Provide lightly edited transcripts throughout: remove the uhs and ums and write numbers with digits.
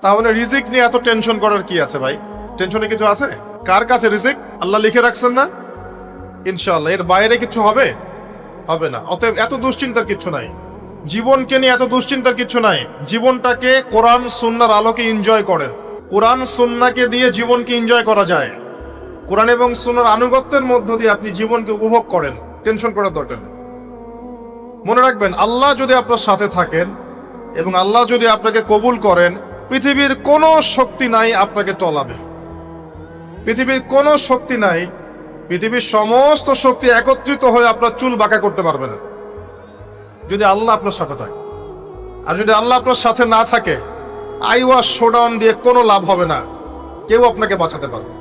তাহলে রিজিক নিয়ে এত টেনশন করার কি আছে ভাই? টেনশনে কিছু আছে? কার কাছে রিজিক? আল্লাহ লিখে রাখছেন না? ইনশাআল্লাহ এর বাইরে কিছু হবে? হবে না। অতএব এত দুশ্চিন্তার কিছু নাই। জীবনকে নিয়ে এত দুশ্চিন্তার কিছু নাই। জীবনটাকে কোরআন সুন্নাহর আলোকে এনজয় করেন। কোরআন সুন্নাহকে দিয়ে জীবনকে এনজয় করা যায়। কোরআন এবং সুন্নাহর আনুগত্যের মধ্য দিয়ে আপনি জীবনকে উপভোগ করেন। টেনশন করার দরকার নেই। মনে রাখবেন, আল্লাহ যদি আপনার সাথে থাকেন এবং আল্লাহ যদি আপনাকে কবুল করেন, পৃথিবীর কোনো শক্তি নাই আপনাকে টলাবে। পৃথিবীর কোনো শক্তি নাই, পৃথিবীর সমস্ত শক্তি একত্রিত হয়ে আপনার চুল বাঁকা করতে পারবে না, যদি আল্লাহ আপনার সাথে থাকে। আর যদি আল্লাহ আপনার সাথে না থাকে, আইওয়াস শোডাউন দিয়ে কোনো লাভ হবে না, কেউ আপনাকে বাঁচাতে পারবে।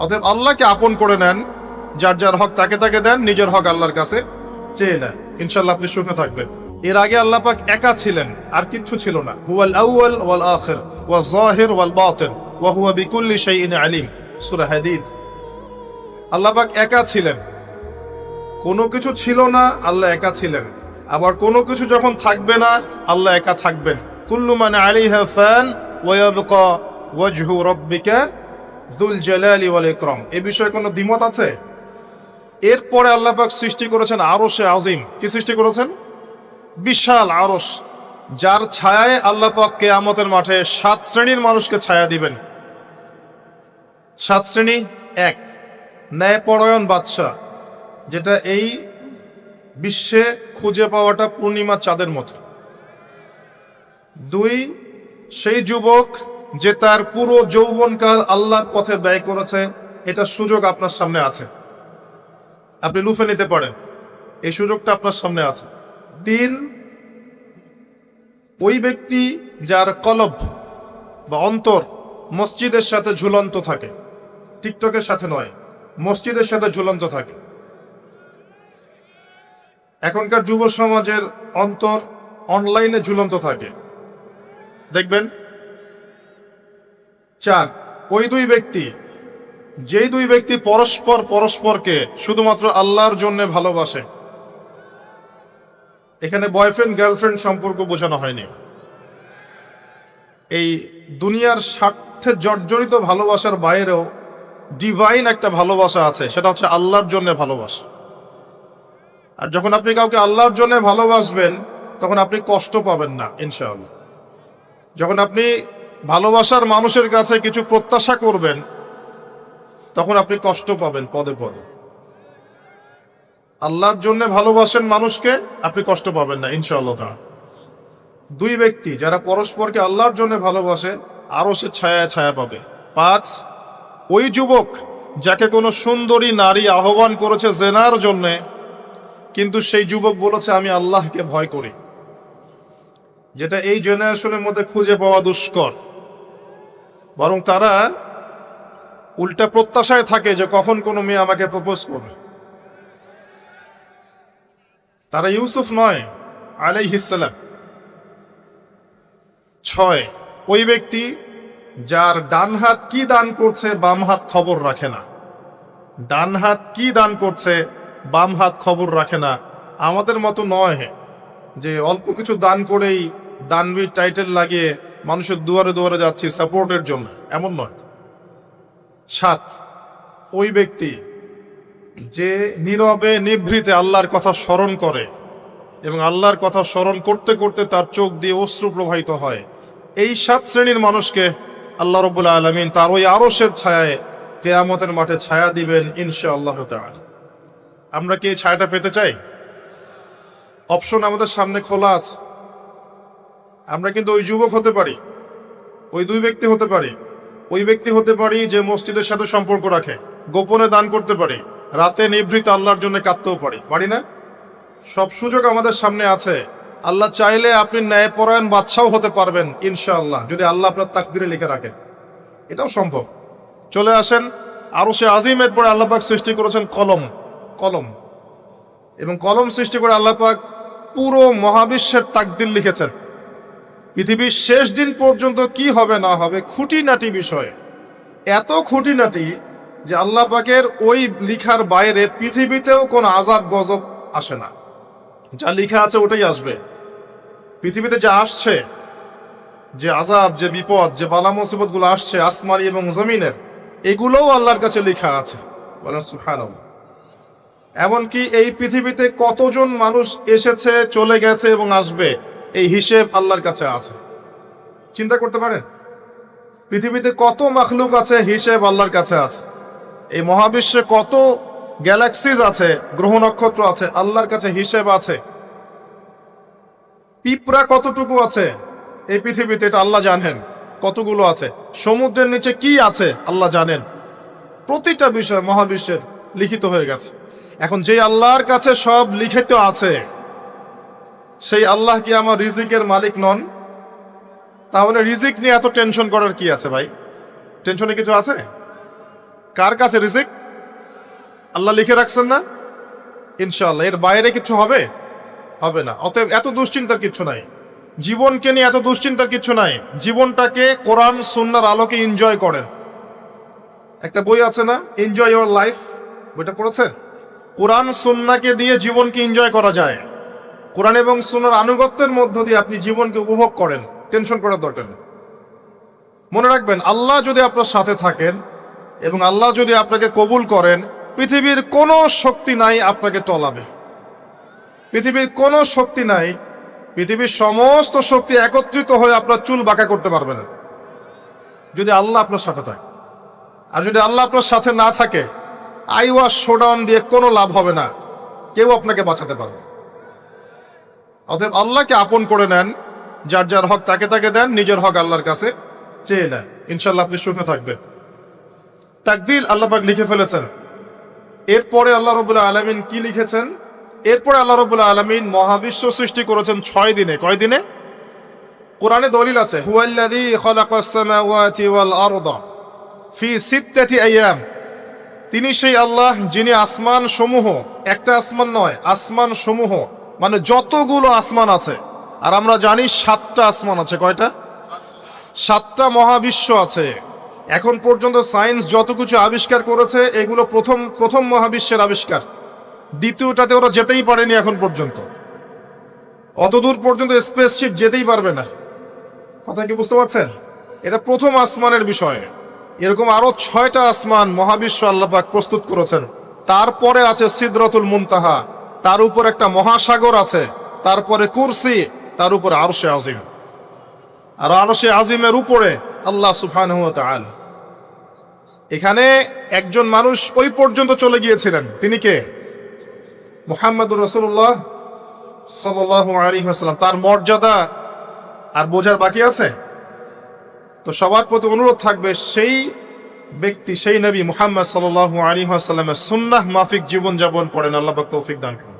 অতএব আল্লাহকে আপন করে নেন, যার যার হক তাকে তাকে দেন, নিজের হক আল্লাহর কাছে চেয়ে নেন, ইনশাআল্লাহ আপনি সুখে থাকবেন। এর আগে আল্লাহ পাক একা ছিলেন, আর কিচ্ছু ছিল না। হুয়াল আউয়াল ওয়াল আখির ওয়াজ যাহির ওয়াল বাতিন ওয়া হুয়া বিকুল্লি শাইইন আলিম, সূরা হাদীদ। আল্লাহ পাক একা ছিলেন, কোনো কিছু ছিল না, আল্লাহ একা ছিলেন। আবার কোনো কিছু যখন থাকবে না, আল্লাহ একা থাকবেন। কুল্লু মান আলাইহা ফান ওয়া ইয়াবকা ওয়াজহু রাব্বিকা যুল জালালি ওয়াল ইকরাম। এই বিষয়ে কোনো দ্বিমত আছে? এরপরে আল্লাহ পাক সৃষ্টি করেছেন আরশে আজিম। কি সৃষ্টি করেছেন? বিশাল আরশ, যার ছায়ায় আল্লাহ পাক কিয়ামতের মাঠে 7 শ্রেণীর মানুষকে ছায়া দিবেন। 7 শ্রেণী: 1, ন্যায়পরায়ণ বাদশা, যেটা এই বিশ্বে খুঁজে পাওয়াটা পূর্ণিমা চাঁদের মতো। 2, সেই যুবক যে তার পুরো যৌবনকাল আল্লাহর পথে ব্যয় করেছে। এটা সুযোগ আপনার সামনে আছে, আপনি লুফে নিতে পারেন, এই সুযোগটা আপনার সামনে আছে। 3, ওই ব্যক্তি যার কলব বা অন্তর মসজিদের সাথে ঝুলন্ত থাকে, টিকটকের সাথে নয়, মসজিদের সাথে ঝুলন্ত থাকে। এখনকার যুব সমাজের অন্তর অনলাইনে ঝুলন্ত থাকে, দেখবেন। 4, ওই যেই দুই ব্যক্তি পরস্পরকে শুধুমাত্র আল্লাহর জন্য ভালোবাসে। এখানে বয়ফ্রেন্ড গার্লফ্রেন্ড সম্পর্ক বোঝানো হয়নি। এই দুনিয়ার স্বার্থে জর্জরিত ভালোবাসার বাইরেও ডিভাইন একটা ভালোবাসা আছে, সেটা হচ্ছে আল্লাহর জন্য ভালোবাসা। আর যখন আপনি কাউকে আল্লাহর জন্য ভালোবাসবেন, তখন আপনি কষ্ট পাবেন না ইনশাআল্লাহ। যখন আপনি ভালোবাসার মানুষের কাছে কিছু প্রত্যাশা করবেন, তখন আপনি কষ্ট পাবেন পদে পদে। আল্লাহর জন্য ভালোবাসেন মানুষকে, আপনি কষ্ট পাবেন না ইনশাআল্লাহ। 2 ব্যক্তি যারা পরস্পরকে আল্লাহর জন্য ভালোবাসে, আরো সে ছায়া ছায়া পাবে। 5, ওই যুবক যাকে কোনো সুন্দরী নারী আহ্বান করেছে জেনার জন্যে, কিন্তু সেই যুবক বলেছে আমি আল্লাহকে ভয় করি, যেটা এই জেনারেশনের মধ্যে খুঁজে পাওয়া দুষ্কর। বরং তারা উল্টা প্রত্যাশায় থাকে যে কখন কোনো মেয়ে আমাকে প্রপোজ করবে। তারা ইউসুফ নয় আলাইহিস সালাম। 6, ওই ব্যক্তি যার ডান হাত কি দান করছে বাম হাত খবর রাখে না। ডান হাত কি দান করছে বাম হাত খবর রাখে না। আমাদের মতো নয় যে অল্প কিছু দান করেই দানবীর টাইটেল লাগিয়ে মানুষের দুয়ারে দুয়ারে যাচ্ছি সাপোর্টের জন্য, এমন নয়। 7, ওই ব্যক্তি যে নীরবে নিভৃতে আল্লাহর কথা স্মরণ করে এবং আল্লাহর কথা স্মরণ করতে করতে তার চোখ দিয়ে অশ্রু প্রবাহিত হয়। এই 7 শ্রেণীর মানুষকে আল্লাহ রাব্বুল আলামিন তার ওই আরশের ছায়ায় কিয়ামতের মাঠে ছায়া দিবেন ইনশাআল্লাহ তাআলা। আমরা কি এই ছায়াটা পেতে চাই? অপশন আমাদের সামনে খোলা আছে। আমরা কিন্তু ওই যুবক হতে পারি, ওই 2 ব্যক্তি হতে পারি, ওই ব্যক্তি হতে পারি যে মসজিদের সাথে সম্পর্ক রাখে, গোপনে দান করতে পারি, রাতে নিভৃত আল্লাহর জন্য কাঁদতেও পারি না? সব সুযোগ আমাদের সামনে আছে। আল্লাহ চাইলে আপনি ন্যায়পরায়ণ বাদশাও হতে পারবেন ইনশাআল্লাহ, যদি আল্লাহ আপনার তাকদিরে লিখে রাখেন। এটাও সম্ভব। চলে আসেন আরশে আজিমের পরে আল্লাহ পাক সৃষ্টি করেছেন কলম, এবং কলম সৃষ্টি করে আল্লাহ পাক পুরো মহাবিশ্বের তাকদির লিখেছেন। পৃথিবীর শেষ দিন পর্যন্ত কি হবে না হবে, খুঁটিনাটি বিষয়, এত খুঁটিনাটি যে আল্লাহ পাকের ওই লিখার বাইরে পৃথিবীতেও কোনো আযাব গজব আসে না। যা লিখা আছে ওটাই আসবে। পৃথিবীতে যা আসছে যে আযাব, যে বিপদ, যে বালা মুসিবত গুলো আসছে আসমানি এবং জমিনের, এগুলোও আল্লাহর কাছে লেখা আছে। বলেন সুবহানাল্লাহ। এমনকি এই পৃথিবীতে কতজন মানুষ এসেছে, চলে গেছে এবং আসবে, এই হিসেব আল্লাহর কাছে আছে। চিন্তা করতে পারেন, পৃথিবীতে কত মাখলুক আছে, হিসেব আল্লাহর কাছে আছে। এই মহাবিশ্বে কত গ্যালাক্সিজ আছে, গ্রহ নক্ষত্র আছে, আল্লাহর কাছে হিসেব আছে। পিঁপড়া কতটুকু আছে এই পৃথিবীতে, এটা আল্লাহ জানেন কতগুলো আছে। সমুদ্রের নিচে কি আছে আল্লাহ জানেন। প্রতিটা বিষয় মহাবিশ্বের লিখিত হয়ে গেছে। এখন যে আল্লাহর কাছে সব লিখিত আছে, সেই আল্লাহ কি আমার রিজিকের মালিক নন? তাহলে রিজিক নিয়ে এত টেনশন করার কি আছে ভাই? টেনশনে কিছু আছে? কার কাছে রিজিক? আল্লাহ লিখে রাখছেন না? ইনশাআল্লাহ এর বাইরে কিছু হবে? হবে না। অতএব এত দুশ্চিন্তার কিছু নাই। জীবনকে নিয়ে এত দুশ্চিন্তার কিছু নাই। জীবনটাকে কোরআন সুন্নাহর আলোকে এনজয় করেন। একটা বই আছে না, এনজয় ইওর লাইফ, বইটা পড়েছেন? কোরআন সুন্নাহকে দিয়ে জীবনকে এনজয় করা যায়। কোরআন এবং সুন্নাহর আনুগত্যের মধ্য দিয়ে আপনি জীবনকে উপভোগ করেন। টেনশন করার দরকার নেই। মনে রাখবেন, আল্লাহ যদি আপনার সাথে থাকেন এবং আল্লাহ যদি আপনাকে কবুল করেন, পৃথিবীর কোনো শক্তি নাই আপনাকে টলাবে। পৃথিবীর কোনো শক্তি নাই, পৃথিবীর সমস্ত শক্তি একত্রিত হয়ে আপনার চুল বাঁকা করতে পারবে না, যদি আল্লাহ আপনার সাথে থাকে। আর যদি আল্লাহ আপনার সাথে না থাকে, আইওয়াশ শোডাউন দিয়ে কোনো লাভ হবে না, কেউ আপনাকে বাঁচাতে পারবে। অতএব আল্লাহকে আপন করে নেন, যার যার হক তাকে তাকে দেন, নিজের হক আল্লাহর কাছে চেয়ে নেন, ইনশাল্লাহ আপনি সুখে থাকবেন। তাকদীর আল্লাহ পাক লিখে ফেলেছেন। এরপরে আল্লাহ রাব্বুল আলামিন কি লিখেছেন? এরপরে আল্লাহ রাব্বুল আলামিন মহাবিশ্ব সৃষ্টি করেছেন 6 দিনে। কয় দিনে? কোরআনে দলিল আছে, হুয়াল্লাযী খালাকাস সামাওয়াতি ওয়াল আরদা ফি সিত্তাতি আইয়াম। তিনি সেই আল্লাহ যিনি আসমান সমূহ, একটা আসমান নয়, আসমান সমূহ মানে যতগুলো আসমান আছে। আর আমরা জানি 7টা আসমান আছে। কয়টা? 7টা মহাবিশ্ব আছে। এখন পর্যন্ত সায়েন্স যত কিছু আবিষ্কার করেছে, এগুলো প্রথম মহাবিশ্বের আবিষ্কার। দ্বিতীয়টাতে ওরা যেতেই পারেনি এখন পর্যন্ত। অতদূর পর্যন্ত স্পেসশিপ যেতেই পারবে না। কথা কি বুঝতে পারছেন? এটা প্রথম আসমানের বিষয়। এরকম আরো 6টা আসমান মহাবিশ্ব আল্লাহ পাক প্রস্তুত করেছেন। তারপরে আছে সিদরাতুল মুনতাহা, তার উপর একটা মহাসাগর আছে, তারপরে কুরসি, তার উপরে আরশে আজিম। আর আরশে আজিমের উপরে আল্লাহ সুবহানাহু ওয়া তাআলা। এখানে একজন মানুষ ওই পর্যন্ত চলে গিয়েছিলেন। তিনি কে? মুহাম্মদুর রাসূলুল্লাহ সাল্লাল্লাহু আলাইহি ওয়াসাল্লাম। তার মর্যাদা আর বোঝার বাকি আছে? তো সবার প্রতি অনুরোধ থাকবে, সেই ব্যক্তি, সেই নবী মুহাম্মদ সাল্লাল্লাহু আলাইহি ওয়াসাল্লামের সুন্নাহ মাফিক জীবনযাপন করেন। আল্লাহ পাক তৌফিক দান করুন।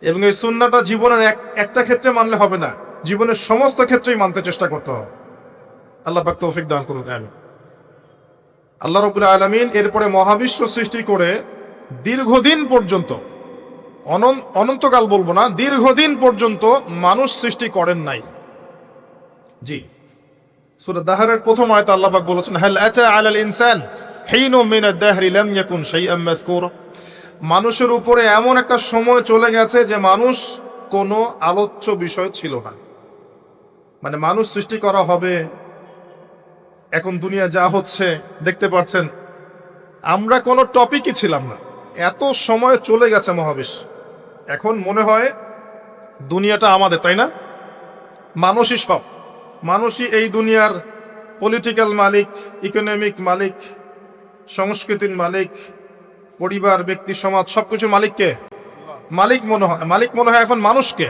এবং এই সুন্নাহটা জীবনের একটা ক্ষেত্রে মানলে হবে না, জীবনের সমস্ত ক্ষেত্রেই মানতে চেষ্টা করতে হবে। আল্লাহ পাক তৌফিক দান করুন। আমিন। আল্লাহ রাব্বুল আলামিন এরপরে মহাবিশ্ব সৃষ্টি করে দীর্ঘদিন পর্যন্ত, অনন্তকাল বলবো না, দীর্ঘদিন পর্যন্ত মানুষ সৃষ্টি করেন নাই। জি, সূরা দাহরের প্রথম আয়াতে আল্লাহ পাক বলেছেন, হাল আতা আলাল ইনসান হিনুম মিনাদ দাহরি লাম ইয়াকুন শাইআম মাযকুরা। মানুষের উপরে এমন একটা সময় চলে গেছে যে মানুষ কোনো আলোচ্য বিষয় ছিল না। মানে মানুষ সৃষ্টি করা হবে, এখন দুনিয়া যা হচ্ছে দেখতে পাচ্ছেন, আমরা কোনো টপিকই ছিলাম না। এত সময় চলে গেছে মহাবিশ্ব। এখন মনে হয় দুনিয়াটা আমাদের, তাই না? মানুষই সব, মানুষই এই দুনিয়ার পলিটিক্যাল মালিক, ইকোনমিক মালিক, সংস্কৃতির মালিক, পরিবার, ব্যক্তি, সমাজ, সবকিছুর মালিককে মালিক মনে হয় এখন মানুষকে।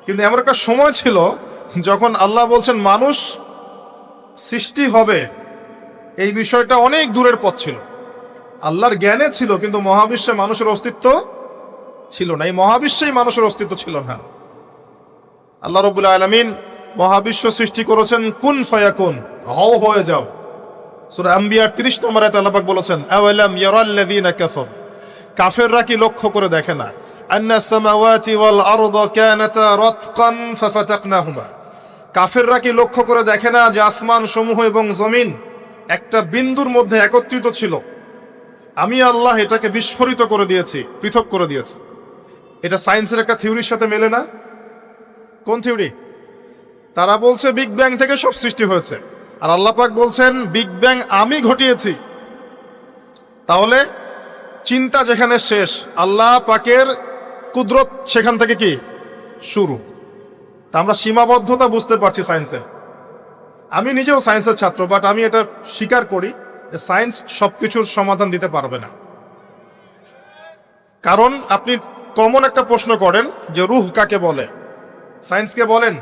কিন্তু এমন একটা সময় ছিল যখন আল্লাহ বলছেন মানুষ সৃষ্টি হবে, এই বিষয়টা অনেক দূরের পথ ছিল। আল্লাহর জ্ঞানে ছিল, কিন্তু মহাবিশ্বে মানুষের অস্তিত্ব ছিল না। এই মহাবিশ্বেই মানুষের অস্তিত্ব ছিল না। আল্লাহ রাব্বুল আলামিন মহাবিশ্ব সৃষ্টি করেছেন কুন ফায়াকুন, হও হয়ে যাও। সূরা আম্বিয়ার 30 নম্বর আয়াতে আল্লাহ পাক বলেছেন, আওয়ালাম ইয়ারাল্লাযীনা কাফার, কাফেররা কি লক্ষ্য করে দেখে না, আন্নাস সামাওয়াতি ওয়াল আরদা কানাতা রাতকান ফাফাতাকনাহুমা, কাফেররা কি লক্ষ্য করে দেখে না যে আসমান সমূহ এবং জমিন একটা বিন্দুর মধ্যে একত্রিত ছিল, আমি আল্লাহ এটাকে বিস্ফোরিত করে দিয়েছি, পৃথক করে দিয়েছি। এটা সায়েন্সের একটা থিওরির সাথে মেলে না? কোন থিওরি? তারা বলছে বিগ ব্যাং থেকে সব সৃষ্টি হয়েছে, আর আল্লাহ পাক বলছেন বিগ ব্যাং আমি ঘটিয়েছি। তাহলে চিন্তা যেখানে শেষ, আল্লাহ পাকের কুদরত সেখান থেকে কি শুরু। তা আমরা সীমাবদ্ধতা বুঝতে পারছি সায়েন্সের। আমি নিজেও সায়েন্সের ছাত্র, বাট আমি এটা স্বীকার করি যে সায়েন্স সবকিছুর সমাধান দিতে পারবে না। কারণ আপনি কমন একটা প্রশ্ন করেন যে রূহ কাকে বলে, সায়েন্সকে বলেন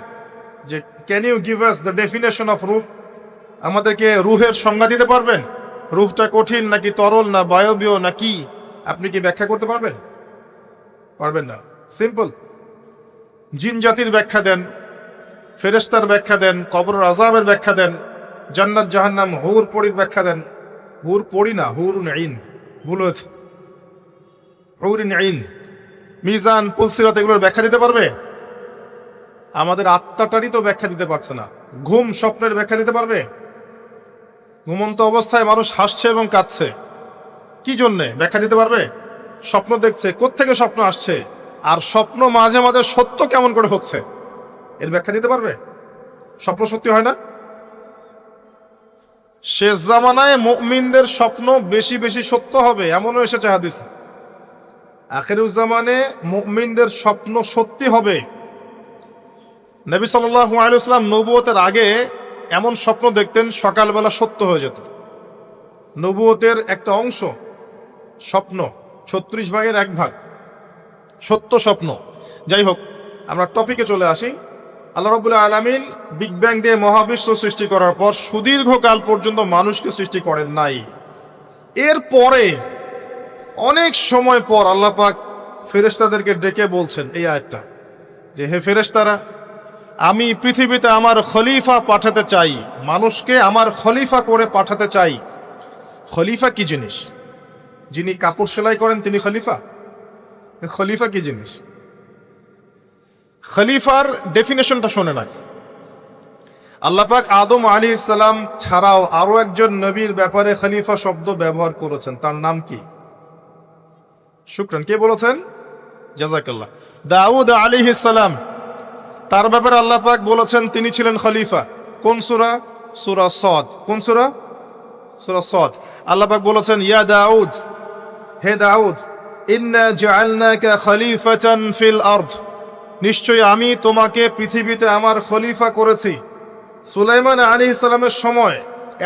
যে can you give us the definition of রূহ, আমাদেরকে রূহের সংজ্ঞা দিতে পারবেন? রূহটা কঠিন নাকি তরল না বায়বীয় না কি, আপনি কি ব্যাখ্যা করতে পারবেন? পারবেন না। সিম্পল। জিন জাতির ব্যাখ্যা দেন, ফেরেশতার ব্যাখ্যা দেন, কবর আযাবের ব্যাখ্যা দেন, জান্নাত জাহান্নাম হুর পরির ব্যাখ্যা দেন। হুর পরি না, হুরুন আইন, ভুল হয়েছে, হুরুন আইন। মিজান, পুলসিরাত এগুলোর ব্যাখ্যা দিতে পারবে? আমাদের আত্মাটারই তো ব্যাখ্যা দিতে পারছে না। ঘুম, স্বপ্নের ব্যাখ্যা দিতে পারবে? ঘুমন্ত অবস্থায় মানুষ হাসছে এবং কাঁদছে, কি জন্যে ব্যাখ্যা দিতে পারবে? স্বপ্ন দেখছে, কোত্থেকে স্বপ্ন আসছে, আর স্বপ্ন মাঝে মাঝে সত্য কেমন করে হচ্ছে, এর ব্যাখ্যা দিতে পারবে? স্বপ্ন সত্যি হয় না? শেষ জামানায় মুমিনদের স্বপ্ন বেশি বেশি সত্য হবে এমনও এসেছে হাদিসে। আখিরুজ্জামানে মুমিনদের স্বপ্ন সত্যি হবে। নবী সাল্লাল্লাহু আলাইহি ওয়াসাল্লাম নবুয়তের আগে এমন স্বপ্ন দেখতেন সকালবেলা সত্য হয়ে যেত। নবুয়তের একটা অংশ স্বপ্ন, 36 ভাগের 1 ভাগ সত্য স্বপ্ন। যাই হোক, আমরা টপিকে চলে আসি। আল্লাহ রাব্বুল আলামিন বিগ ব্যাং দিয়ে মহাবিশ্ব সৃষ্টি করার পর সুদীর্ঘকাল পর্যন্ত মানুষকে সৃষ্টি করেন নাই। এরপরে অনেক সময় পর আল্লাহ পাক ফেরেশতাদেরকে ডেকে বলছেন এই আয়াতটা, যে হে ফেরেশতারা, আমি পৃথিবীতে আমার খলিফা পাঠাতে চাই, মানুষকে আমার খলিফা করে পাঠাতে চাই। খলিফা কি জিনিস? যিনি কাপড় সেলাই করেন তিনি খলিফা? খলিফা কি জিনিস? খলিফার ডেফিনেশনটা শোনে না। আল্লাহ পাক আদম আলাইহিস সালাম ছাড়াও আরো একজন নবীর ব্যাপারে খলিফা শব্দ ব্যবহার করেছেন, তার নাম কি? শুকরান, কে বলেছেন? জাযাকাল্লাহ। দাউদ আলাইহিস সালাম, তার ব্যাপারে আল্লাহ পাক বলেছেন তিনি ছিলেন খলিফা। কোন সূরা? সূরা সাদ। কোন সূরা? সূরা সাদ। আল্লাহ পাক বলেছেন ইয়া দাউদ, হে দাউদ, ইন্না জাআলনাকা খলিফাতান ফিল আরদ, নিশ্চয়ই আমি তোমাকে পৃথিবীতে আমার খলিফা করেছি। সুলাইমান আলাইহিস সালামের সময়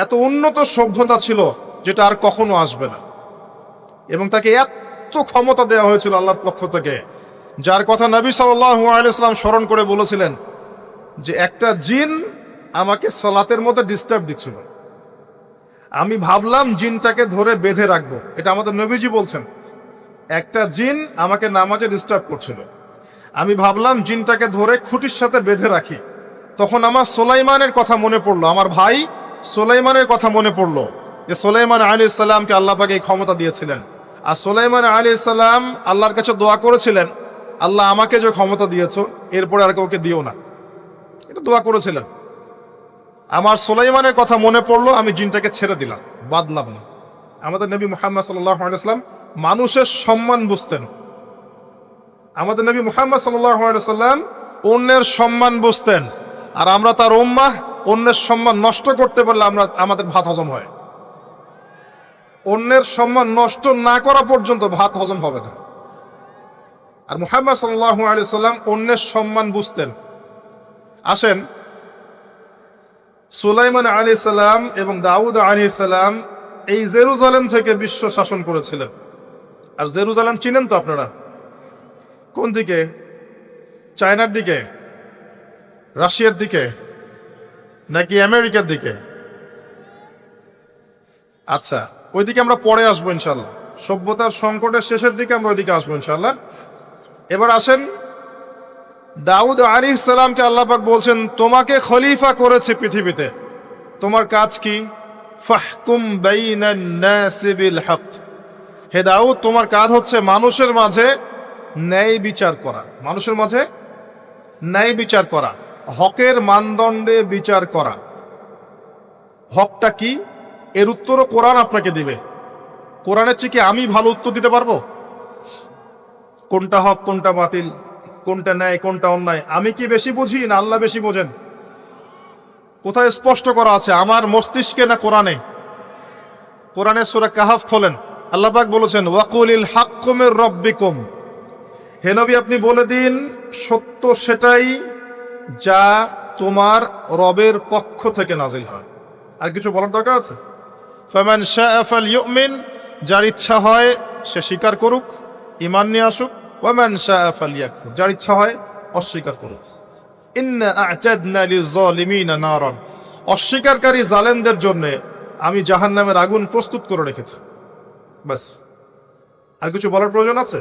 এত উন্নত সভ্যতা ছিল যেটা আর কখনো আসবে না, এবং তাকে এত ক্ষমতা দেওয়া হয়েছিল আল্লাহর পক্ষ থেকে, যার কথা নবী সাল্লাল্লাহু আলাইহি ওয়াসাল্লাম স্মরণ করে বলেছিলেন যে একটা জিন আমাকে সালাতের মধ্যে ডিস্টার্ব দিচ্ছিল, আমি ভাবলাম জিনটাকে ধরে বেঁধে রাখবো। এটা আমাদের নবীজি বলছেন, একটা জিন আমাকে নামাজে ডিস্টার্ব করছিল, আমি ভাবলাম জিনটাকে ধরে খুঁটির সাথে বেঁধে রাখি। তখন আমার সুলাইমানের কথা মনে পড়লো, আমার ভাই সুলাইমানের কথা মনে পড়লো যে সুলাইমান আলাইহিস সালামকে আল্লাহ পাক এই ক্ষমতা দিয়েছিলেন। আর সুলাইমান আলাইহিস সালাম আল্লাহর কাছে দোয়া করেছিলেন, আল্লাহ আমাকে যে ক্ষমতা দিয়েছো এরপরে আর কাউকে দিও না, এটা দোয়া করেছিলেন। আমার সুলাইমানের কথা মনে পড়লো, আমি জিনটাকে ছেড়ে দিলাম, বাদলাম না। আমাদের নবী মুহাম্মদ সাল্লাল্লাহু আলাইহি ওয়াসাল্লাম মানুষের সম্মান বুঝতেন। আমাদের নবী মুহাম্মদ সাল্লাল্লাহু আলাইহি ওয়াসাল্লাম অন্যের সম্মান বুঝতেন, আর আমরা তার উম্মাহ, অন্যের সম্মান নষ্ট করতে পারলে আমাদের ভাত হজম হয়। অন্যের সম্মান নষ্ট না করা পর্যন্ত ভাত হজম হবে না। আর মুহাম্মদ সাল্লাল্লাহু আলাইহি ওয়াসাল্লাম অন্যের সম্মান বুঝতেন। আসেন, সুলাইমান আলাইহিস সালাম এবং দাউদ আলাইহিস সালাম এই জেরুজালেম থেকে বিশ্ব শাসন করেছিলেন। আর জেরুজালেম চিনেন তো আপনারা? কোন দিকে? চায়নার দিকে, রাশিয়ার দিকে, নাকি আমেরিকার দিকে? আচ্ছা, ওইদিকে আমরা পরে আসবো ইনশাল্লাহ। সভ্যতার সংকটের শেষের দিকে আমরা ওইদিকে আসবো ইনশাল্লাহ। এবার আসেন, দাউদ আলাইহিস সালামকে আল্লাহ পাক বলছেন তোমাকে খলিফা করেছে পৃথিবীতে, তোমার কাজ কি? ফাহকুম বাইনান নাসি বিল হক, হে দাউদ তোমার কাজ হচ্ছে মানুষের মাঝে ন্যায় বিচার করা, মানুষের মাঝে ন্যায় বিচার করা, হকের মানদণ্ডে বিচার করা। হকটা কি, এর উত্তরও কোরআন আপনাকে দিবে। কোরআনের চেয়ে কি আমি ভালো উত্তর দিতে পারবো? কোনটা হক কোনটা বাতিল, কোনটা ন্যায় কোনটা অন্যায়, আমি কি বেশি বুঝি না আল্লাহ বেশি বোঝেন? কোথায় স্পষ্ট করা আছে, আমার মস্তিষ্কে না কোরআনে? কোরআনে সূরা কাহাফ খোলেন, আল্লাহ পাক বলেছেন ওয়াকুলিল হাক্কু মির রাব্বিকুম, হে নবী আপনি বলে দিন সত্য সেটাই যা তোমার রবের পক্ষ থেকে নাজিল হয়। আর কিছু বলার দরকার আছে? ফামান শাআ ফালইউমিন, যার ইচ্ছা হয় সে স্বীকার করুক, ঈমান নিয়ে আসুক। ওয়ামান শাআ ফালইয়াকফুর, যার ইচ্ছা হয় অস্বীকার করুক। ইন্না আ'তাদনা লিয-যালিমিনা নারান, অস্বীকারকারী জালেমদের জন্য আমি জাহান্নামের আগুন প্রস্তুত করে রেখেছি। বাস, আর কিছু বলার প্রয়োজন আছে?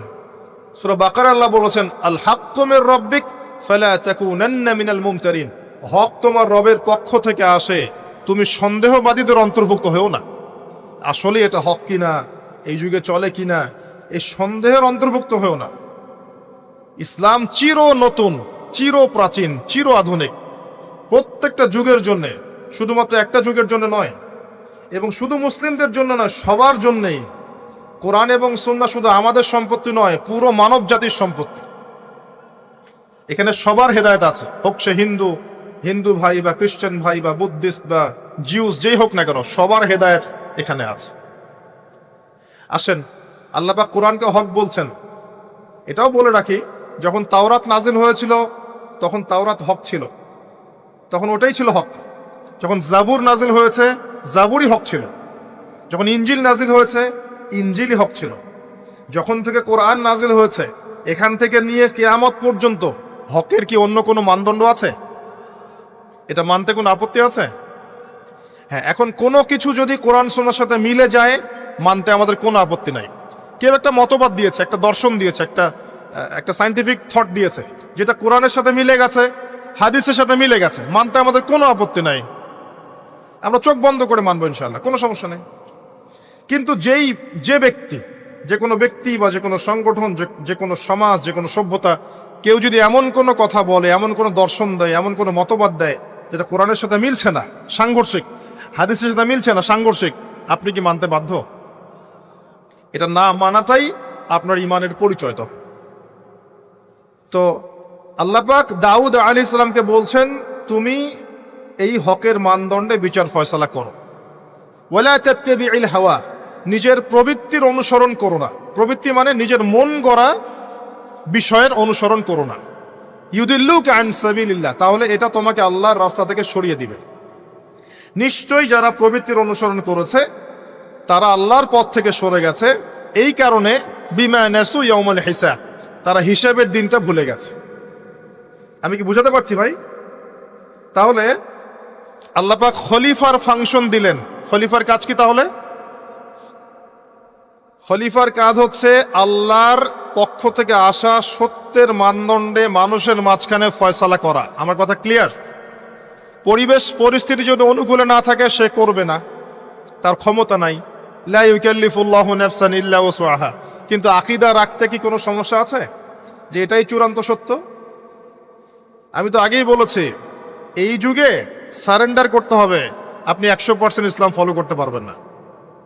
সূরা বাকারা আল্লাহ বলেছেন আল হাক্কু মির রাব্বিক ফালা তাকুনান্না মিনাল মুমতারিন, হক তোমার রবের পক্ষ থেকে আসে, তুমি সন্দেহবাদীদের অন্তর্ভুক্ত হও না। আসলে এটা হক কিনা, এই যুগে চলে কিনা, এই সন্দেহের অন্তর্ভুক্ত হও না। ইসলাম চির নতুন, চির প্রাচীন, চির আধুনিক, প্রত্যেকটা যুগের জন্য, শুধুমাত্র একটা যুগের জন্য নয়, এবং শুধু মুসলিমদের জন্য নয়, সবার জন্যই। কোরআন এবং সুন্নাহ শুধু আমাদের সম্পত্তি নয়, পুরো মানব জাতির সম্পত্তি। এখানে সবার হেদায়েত আছে, হোক সে হিন্দু হিন্দু ভাই বা খ্রিস্টান ভাই বা বুদ্ধিস্ট বা জিউস, যেই হোক না কেন, সবার হেদায়েত এখানে আছে। আসেন, আল্লাহ পাক কোরআনকে হক বলছেন। এটাও বলে রাখি, যখন তাওরাত নাজিল হয়েছিল তখন তাওরাত হক ছিল, তখন ওটাই ছিল হক। যখন জাবুর নাজিল হয়েছে জাবুরই হক ছিল। যখন ইনজিল নাজিল হয়েছে ইনজিলই হক ছিল। যখন থেকে কোরআন নাজিল হয়েছে এখান থেকে নিয়ে কিয়ামত পর্যন্ত হকের কি অন্য কোনো মানদণ্ড আছে? এটা মানতে কোনো আপত্তি আছে? হ্যাঁ, এখন কোনো কিছু যদি কোরআন সুন্নাহর সাথে মিলে যায় মানতে আমাদের কোনো আপত্তি নাই। কেউ একটা মতবাদ দিয়েছে, একটা দর্শন দিয়েছে, একটা সায়েন্টিফিক থট দিয়েছে, যেটা কোরআনের সাথে মিলে গেছে, হাদিসের সাথে মিলে গেছে, মানতে আমাদের কোনো আপত্তি নাই। আমরা চোখ বন্ধ করে মানবো ইনশাআল্লাহ, কোনো সমস্যা নেই। কিন্তু যে কোনো ব্যক্তি বা যে কোনো সংগঠন, যে কোনো সমাজ, যে কোনো সভ্যতা, কেউ যদি এমন কোনো কথা বলে, এমন কোনো দর্শন দেয়, এমন কোনো মতবাদ দেয় যেটা কোরআনের সাথে মিলছে না, সাংঘর্ষিক, হাদিসের সাথে মিলছে না, সাংঘর্ষিক, আপনি কি মানতে বাধ্য? এটা না মানাটাই আপনার ঈমানের পরিচয়। তো আল্লাহ পাক দাউদ আলাইহিস সালামকে বলছেন তুমি এই হকের মানদণ্ডে বিচার ফয়সালা করো। ওয়ালা তাত্তাবিউল হাওয়া, নিজের প্রবৃত্তির অনুসরণ করো না। প্রবৃত্তি মানে নিজের মন গড়া বিষয়ের অনুসরণ করো না। ইউদিল্লুকা আন সাবিলিল্লাহ, তাহলে এটা তোমাকে আল্লাহর রাস্তা থেকে সরিয়ে দিবে। নিশ্চয়ই যারা প্রবৃত্তির অনুসরণ করেছে তারা আল্লাহর পথ থেকে সরে গেছে, এই কারণে বিমা নাসু ইয়াউমুল হিসাব, তারা হিসাবের দিনটা ভুলে গেছে। আমি কি বুঝাতে পারছি ভাই? তাহলে আল্লাহ পাক খলিফার ফাংশন দিলেন। খলিফার কাজ কি তাহলে? খলিফার কাজ হচ্ছে আল্লাহর পক্ষ থেকে আসা সত্যের মানদণ্ডে মানুষের মাঝখানে ফয়সালা করা। আমার কথা ক্লিয়ার? পরিবেশ পরিস্থিতি যদি অনুকূলে না থাকে সে করবে না, তার ক্ষমতা নাই। লা ইউকাল্লিফুল্লাহু নাফসান ইল্লা ওয়াসআহা। কিন্তু আকীদা রাখতে কি কোনো সমস্যা আছে যে এটাই চূড়ান্ত সত্য? আমি তো আগেই বলেছি, এই যুগে সারেন্ডার করতে হবে। আপনি 100% ইসলাম ফলো করতে পারবেন না।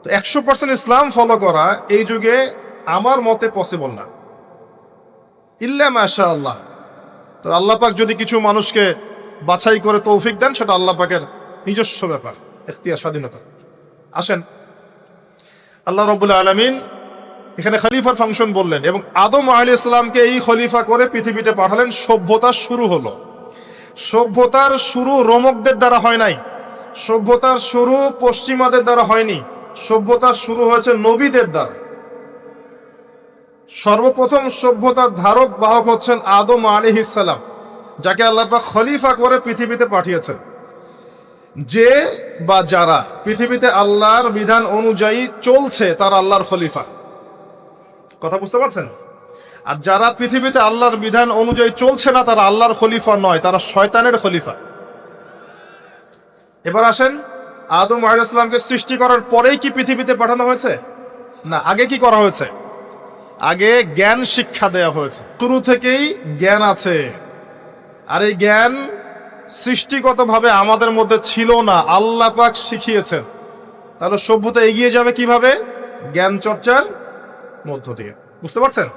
তো 100% ইসলাম ফলো করা এই যুগে আমার মতে পসিবল না, ইল্লা মাশাআল্লাহ। তো আল্লাহ পাক যদি কিছু মানুষকে বাছাই করে তৌফিক দেন, সেটা আল্লাহ পাকের নিজস্ব ব্যাপার, ইখতিয়ার, স্বাধীনতা। আসেন, আল্লাহ রাব্বুল আলামিন এখানে খলিফার ফাংশন বললেন এবং আদম আলাইহিস সালামকে এই খলিফা করে পৃথিবীতে পাঠালেন। সভ্যতার শুরু হলো। সভ্যতার শুরু রোমকদের দ্বারা হয় নাই, সভ্যতার শুরু পশ্চিমাদের দ্বারা হয়নি, সভ্যতার শুরু হয়েছে নবীদের দ্বারা। সর্বপ্রথম সভ্যতার ধারক বাহক হচ্ছেন আদম আলাইহিস সালাম, যাকে আল্লাহ পাক খলিফা করে পৃথিবীতে পাঠিয়েছেন। যে বা যারা পৃথিবীতে আল্লাহর বিধান অনুযায়ী চলছে তারা আল্লাহর খলিফা। কথা বুঝতে পারছেন? আর যারা পৃথিবীতে আল্লাহর বিধান অনুযায়ী চলছে না তারা আল্লাহর খলিফা নয়, তারা শয়তানের খলিফা। এবার আসেন, আদম আলাইহিস সালামকে সৃষ্টি করার পরেই কি পৃথিবীতে পাঠানো হয়েছে? না, আগে কি করা হয়েছে? আগে জ্ঞান শিক্ষা দেওয়া হয়েছে। শুরু থেকেই জ্ঞান আছে, আর এই জ্ঞান সৃষ্টিগতভাবে আমাদের মধ্যে ছিল না, আল্লাহ পাক শিখিয়েছেন। তাহলে সভ্যতা এগিয়ে যাবে কিভাবে? জ্ঞান চর্চার মধ্য দিয়ে। বুঝতে পারছেন?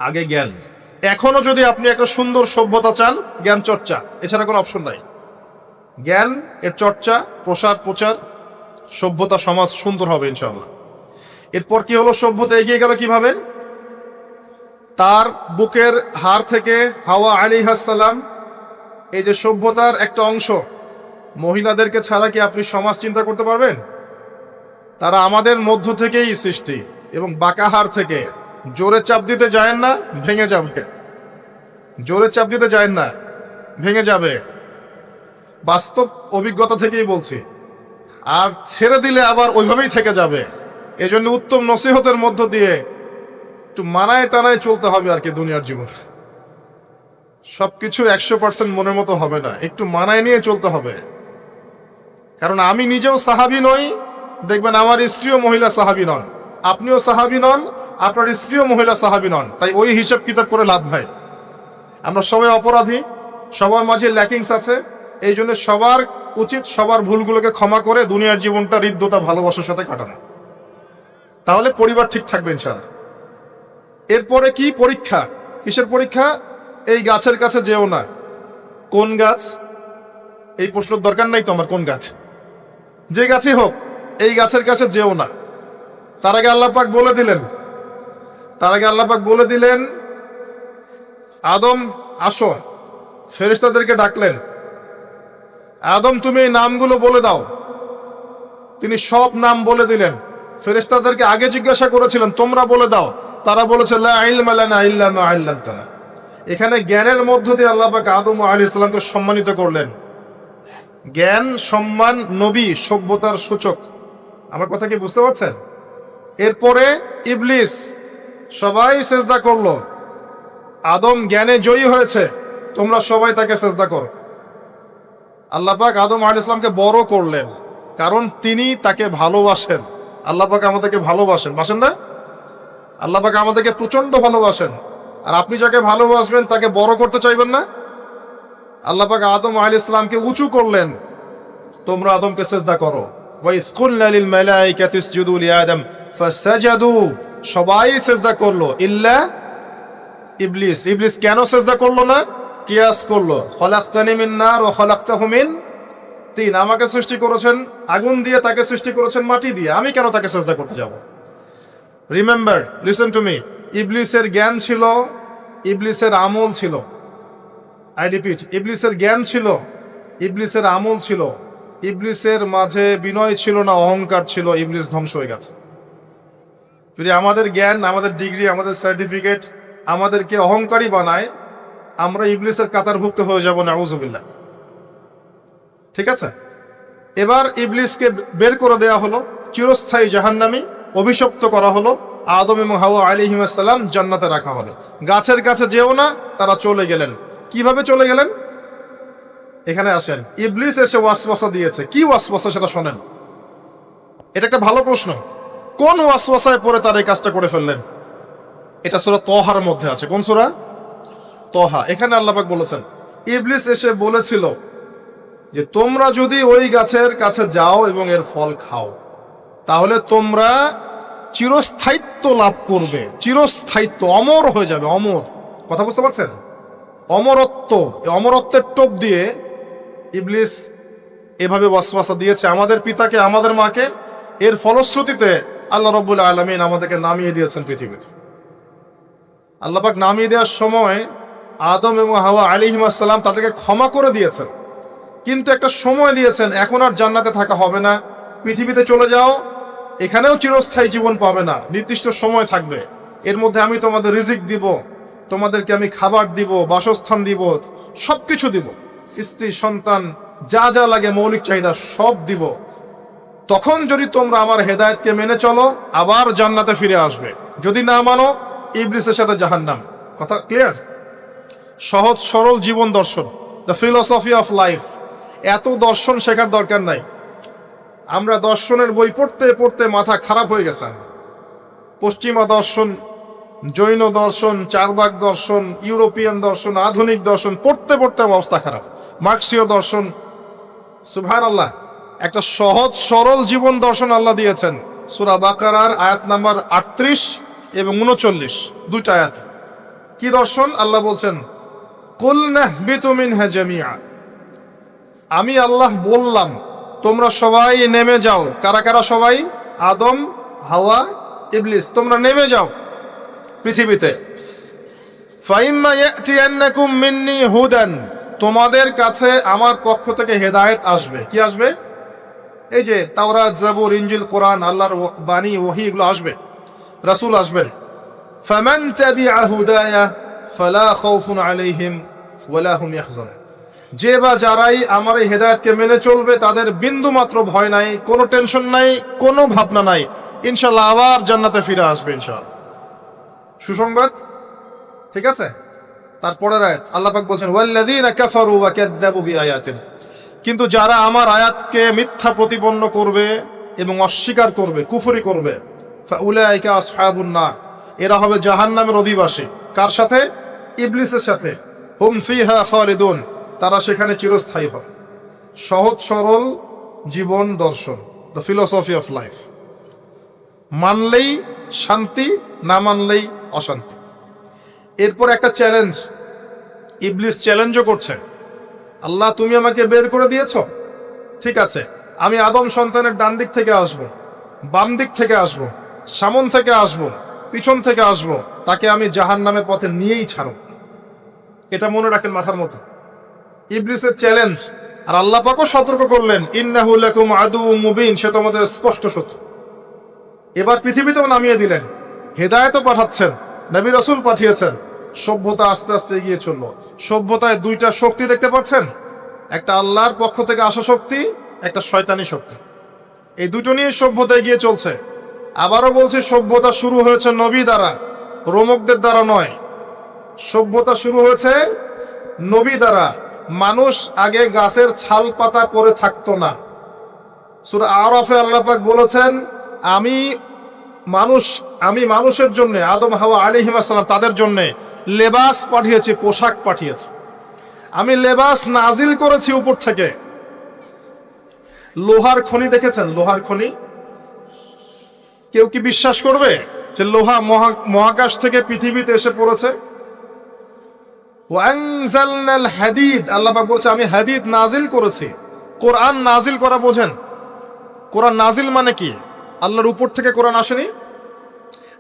আগে জ্ঞান। এখনো যদি আপনি একটা সুন্দর সভ্যতা চান, জ্ঞান চর্চা, এছাড়া কোনো অপশন নাই। জ্ঞান এর চর্চা, প্রসার, প্রচার, সভ্যতা, সমাজ সুন্দর হবে ইনশাআল্লাহ। এরপর কি হলো? সভ্যতা এগিয়ে গেল কিভাবে? তার বুকের হাড় থেকে হাওয়া আলাইহিস সালাম, এই যে সভ্যতার একটা অংশ, মহিলাদেরকে ছাড়া কি আপনি সমাজ চিন্তা করতে পারবেন? তারা আমাদের মধ্য থেকেই সৃষ্টি, এবং বাঁকা হাড় থেকে। জোরে চাপ দিতে যায় না, ভেঙে যাবে। জোরে চাপ দিতে যায় না, ভেঙে যাবে। বাস্তব অভিজ্ঞতা থেকেই বলছি। আর ছেড়ে দিলে আবার ওইভাবেই থেকে যাবে। এজন্য উত্তম নসিহতের মধ্য দিয়ে একটু মানায় টানায় চলতে হবে আর কি। দুনিয়ার জীবন সবকিছু 100% মনের মতো হবে না, একটু মানায় নিয়ে চলতে হবে। কারণ আমি নিজেও সাহাবী নই, দেখবেন আমার স্ত্রীও মহিলা সাহাবী নন, আপনিও সাহাবী নন, আপনার স্ত্রীও মহিলা সাহাবী নন। তাই ওই হিসাব কিতাব করে লাভ নাই। আমরা সবাই অপরাধী, সবার মাঝে ল্যাকিংস আছে। এই জন্য সবার উচিত সবার ভুলগুলোকে ক্ষমা করে দুনিয়ার জীবনটা হৃদ্যতা, ভালোবাসার সাথে কাটানো। তাহলে পরিবার ঠিক থাকবে ইনশাআল্লাহ। এরপরে কি? পরীক্ষা। কিসের পরীক্ষা? এই গাছের কাছে যেও না। কোন গাছ? এই প্রশ্নের দরকার নাই তো আমার, কোন গাছ? যে গাছই হোক, এই গাছের কাছে যেও না। তার আগে আল্লাহ পাক বলে দিলেন, আদম আসো। ফেরেশতাদেরকে ডাকলেন, আদম তুমি এই নামগুলো বলে দাও। তিনি সব নাম বলে দিলেন। ফেরেশতাদেরকে আগে জিজ্ঞাসা করেছিলেন তোমরা বলে দাও, তারা বলেছে লা ইলমা লানা ইল্লা মা আল্লামতানা। এখানে জ্ঞানের মধ্য দিয়ে আল্লাহ পাক আদম আলাইহিস সালামকে সম্মানিত করলেন। জ্ঞান, সম্মান, নবী, সভ্যতার সূচক। আমার কথা কি বুঝতে পারছেন? এরপরে ইবলিস, সবাই সেজদা করলো। আদম জ্ঞানে জয়ী হয়েছে, তোমরা সবাই তাকে সেজদা করো। আল্লাহ পাক আদম আলাইহিস সালামকে বড় করলেন, কারণ তিনি তাকে ভালোবাসেন। আল্লাহ পাক আমাদেরকে ভালোবাসেন, বাসেন না? আল্লাহ পাক আমাদেরকে প্রচন্ড ভালোবাসেন। আর আপনি যাকে ভালোবাসবেন তাকে বড় করতে চাইবেন না? আল্লাহ পাক আদম আলাইহিস সালামকে উঁচু করলেন, তোমরা আদমকে সিজদা করো। ওয়া ইয কুলনা লিল মালাইকাতি ইসজুদু লিআদম ফাসাজাদু, সবাই সিজদা করলো ইল্লা ইবলিস। ইবলিস কেন সিজদা করলো না? কিয়াস করলো, খলাকতানি মিন নার ওয়া খলাকতাহু মিন তিন। আমাকে সৃষ্টি করেছেন আগুন দিয়ে, তাকে সৃষ্টি করেছেন মাটি দিয়ে, আমি কেন তাকে সিজদা করতে যাব? রিমেম্বার, লিসেন টু মি, ইবলিসের জ্ঞান ছিল, ইবলিসের আমল ছিল। আই রিপিট, ইবলিসের জ্ঞান ছিল, ইবলিসের আমল ছিল। ইবলিসের মাঝে বিনয় ছিল না, অহংকার ছিল। ইবলিস ধ্বংস হয়ে গেছে। যদি আমাদের জ্ঞান, আমাদের ডিগ্রি, আমাদের সার্টিফিকেট আমাদেরকে অহংকারী বানায়, আমরা ইবলিসের কাতারভুক্ত হয়ে যাব, নাউযুবিল্লাহ। ঠিক আছে? এবার ইবলিসকে বের করে দেওয়া হলো, চিরস্থায়ী জাহান্নামী, অভিশপ্ত করা হলো। আদম এবং হাওয়া আলাইহিস সালাম জান্নাতে রাখা হলো। গাছের কাছে যেও না, তারা চলে গেলেন। কিভাবে চলে গেলেন? এখানে আসেন। ইবলিস এসে ওয়াসওয়াসা দিয়েছে। কি ওয়াসওয়াসা সেটা শোনেন। এটা একটা ভালো প্রশ্ন। কোন ওয়াসওয়াসায় পড়ে তার এই কাজটা করে ফেললেন? এটা সূরা তহার মধ্যে আছে। কোন সূরা? তহা। এখানে আল্লাহ পাক বলেছেন, ইবলিস এসে বলেছিল যে তোমরা যদি ওই গাছের কাছে যাও এবং এর ফল খাও, তাহলে তোমরা চিরস্থায়িত্ব লাভ করবে। চিরস্থায়িত্ব, অমর হয়ে যাবে, অমর। কথা বুঝতে পারছেন? অমরত্ব। এই অমরত্বের টোপ দিয়ে ইবলিস এভাবে ওয়াসওয়াসা দিয়েছে আমাদের পিতাকে, আমাদের মাকে। এর ফলশ্রুতিতে আল্লাহ রাব্বুল আলামিন আমাদেরকে নামিয়ে দিয়েছেন পৃথিবীতে। আল্লাহ পাক নামিয়ে দেওয়ার সময় আদম এবং হাওয়া আলাইহিস সালাম তাদেরকে ক্ষমা করে দিয়েছেন, কিন্তু একটা সময় দিয়েছেন, এখন আর জান্নাতে থাকা হবে না, পৃথিবীতে চলে যাও, এখানেও চিরস্থায়ী জীবন পাবে না, নির্দিষ্ট সময় থাকবে। এর মধ্যে আমি তোমাদের রিজিক দিব, তোমাদেরকে আমি খাবার দিব, বাসস্থান দিব, সবকিছু দিব, স্ত্রী সন্তান যা যা লাগে মৌলিক চাহিদা সব দিব। তখন যদি তোমরা আমার হেদায়েতকে মেনে চলো, আবার জান্নাতে ফিরে আসবে। যদি না মানো, ইবলিসের সাথে জাহান্নাম। কথা ক্লিয়ার? সহজ সরল জীবন দর্শন, দ্য ফিলোসফি অফ লাইফ। এত দর্শন শেখার দরকার নাই। আমরা দর্শনের বই পড়তে পড়তে মাথা খারাপ হয়ে গেছে। পশ্চিমা দর্শন, জৈন দর্শন, চারবাক দর্শন, ইউরোপিয়ান দর্শন, আধুনিক দর্শন পড়তে পড়তে অবস্থা খারাপ। মার্কসীয় দর্শন। সুবহানাল্লাহ, একটা সহজ সরল জীবন দর্শন আল্লাহ দিয়েছেন। সূরা বাকারার আয়াত নাম্বার 38 এবং 39, দুইটা আয়াত। কি দর্শন? আল্লাহ বলছেন, কুল নাহবিতু মিনহা জামিআ, আমি আল্লাহ বললাম তোমরা সবাই নেমে যাও। কারা কারা সবাই? আদম, হাওয়া, ইবলিস, তোমরা নেমে যাও পৃথিবীতে। ফাইম্মা ইয়াতিয়ান্নাকুম মিন্নি হুদান, তোমাদের কাছে আমার পক্ষ থেকে হেদায়েত আসবে। কি আসবে? এই যে তাওরাত, জাবুর, ইনজিল, কোরআন, আল্লাহর বাণী, ওহী, এগুলো আসবে, রাসূল আসবেন। ফামান তাবিআ হুদায়া ফালা খাউফুন আলাইহিম ওয়ালা হুম ইয়াহজানুন, যে বা যারাই আমার এই হেদায়েতকে মেনে চলবে তাদের বিন্দু মাত্র ভয় নাই, কোনো টেনশন নাই, কোনো ভাবনা নাই, ইনশাআল্লাহ আবার জান্নাতে ফিরে আসবে ইনশাআল্লাহ। সুসংবাদ, ঠিক আছে? তারপরের আয়াত আল্লাহ পাক বলছেন ওয়াল্লাযীনা কাফারু ওয়া কাযযাবু বিআয়াতিনা, কিন্তু যারা আমার আয়াতকে মিথ্যা প্রতিপন্ন করবে এবং অস্বীকার করবে, কুফরি করবে, ফাউলাইকা আসহাবুন নার, এরা হবে জাহান্নামের অধিবাসী। কার সাথে? ইবলিসের সাথে। হুম ফিহা খালিদুন, তারা সেখানে চিরস্থায়ী হবে। সহজ সরল জীবন দর্শন, দ্য ফিলোসফি অফ লাইফ। মানলেই শান্তি, না মানলেই অশান্তি। এরপর একটা চ্যালেঞ্জ, ইবলিস চ্যালেঞ্জও করছে, আল্লাহ তুমি আমাকে বের করে দিয়েছ, ঠিক আছে, আমি আদম সন্তানের ডান দিক থেকে আসব, বাম দিক থেকে আসব, সামন থেকে আসব, পিছন থেকে আসব, তাকে আমি জাহান্নামের পথে নিয়েই ছাড়ব। এটা মনে রাখেন মাথার মতো, ইবলিসের চ্যালেঞ্জ। আর আল্লাহ পাকও সতর্ক করলেন ইন্নাহু লাকুম আদুউম মুবিন, সে তোমাদের স্পষ্ট শত্রু। এবার পৃথিবীতেও নামিয়ে দিলেন, হেদায়েতও পাঠাচ্ছেন, নবী রাসূল পাঠিয়েছেন। সভ্যতা আস্তে আস্তে এগিয়ে চলল। সভ্যতায় দুইটা শক্তি দেখতে পাচ্ছেন, একটা আল্লাহর পক্ষ থেকে আসা শক্তি, একটা শয়তানি শক্তি। এই দুটো নিয়ে সভ্যতা এগিয়ে চলছে। আবারও বলছি, সভ্যতা শুরু হয়েছে নবী দ্বারা, রোমকদের দ্বারা নয়। সভ্যতা শুরু হয়েছে নবী দ্বারা। মানুষ আগে গাছের ছাল পাতা পরে থাকতো না। সূরা আরাফে আল্লাহ পাক বলেছেন আমি মানুষের জন্য, আদম হাওয়া আলাইহিস সালাম, তাদের জন্য লেবাস পাঠিয়েছি, পোশাক পাঠিয়েছি। আমি লেবাস নাজিল করেছি উপর থেকে। লোহার খনি দেখেছেন? লোহার খনি, কেউ কি বিশ্বাস করবে যে লোহা মহাকাশ থেকে পৃথিবীতে এসে পড়েছে? ওয়ানজালনাল হাদিদ, আল্লাহ পাক বলছে আমি হাদিদ নাজিল করেছি। কোরআন নাজিল করা বোঝেন? কোরআন নাজিল মানে কি? আল্লাহর উপর থেকে কোরআন আসেনি।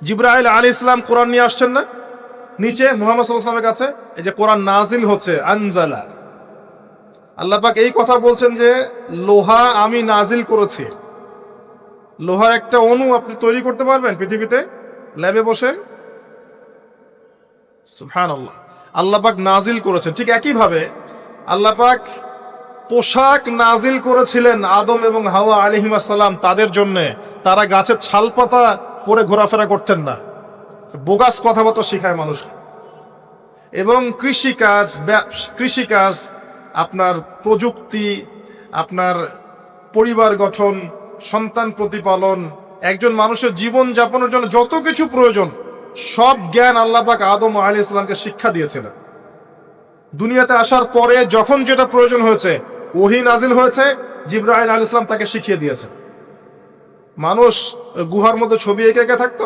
জিবরাইল আলাইহিস সালাম কোরআন নিয়ে আসছেন না নিচে মুহাম্মদ সাল্লাল্লাহু আলাইহি ওয়াসাল্লামের কাছে? এই যে কোরআন নাজিল হচ্ছে, আনজালা। আল্লাহ পাক এই কথা বলছেন যে লোহা আমি নাজিল করেছি। লোহার একটা অণু আপনি তৈরি করতে পারবেন পৃথিবীতে ল্যাবে বসে? সুবহানাল্লাহ। আল্লাহ পাক নাজিল করেছেন। ঠিক একইভাবে আল্লাহ পাক পোশাক নাজিল করেছিলেন আদম এবং হাওয়া আলাইহিস সালাম তাদের জন্য। তারা গাছের ছালপাতা পরে ঘোরাফেরা করতেন না। বোগাস কথাবার্তা শেখায় মানুষ। এবং কৃষিকাজ, আপনার প্রযুক্তি, আপনার পরিবার গঠন, সন্তান প্রতিপালন, একজন মানুষের জীবন যাপনের জন্য যত কিছু প্রয়োজন, সব জ্ঞান আল্লাহ পাক আদম আলাইহিস সালামকে শিক্ষা দিয়েছিলেন। দুনিয়াতে আসার পরে যখন যেটা প্রয়োজন হয়েছে, ওহী নাজিল হয়েছে, জিবরাইল আলাইহিস সালাম তাকে শিখিয়ে দিয়েছেন। মানুষ গুহার মধ্যে ছবি এঁকে এঁকে থাকতো।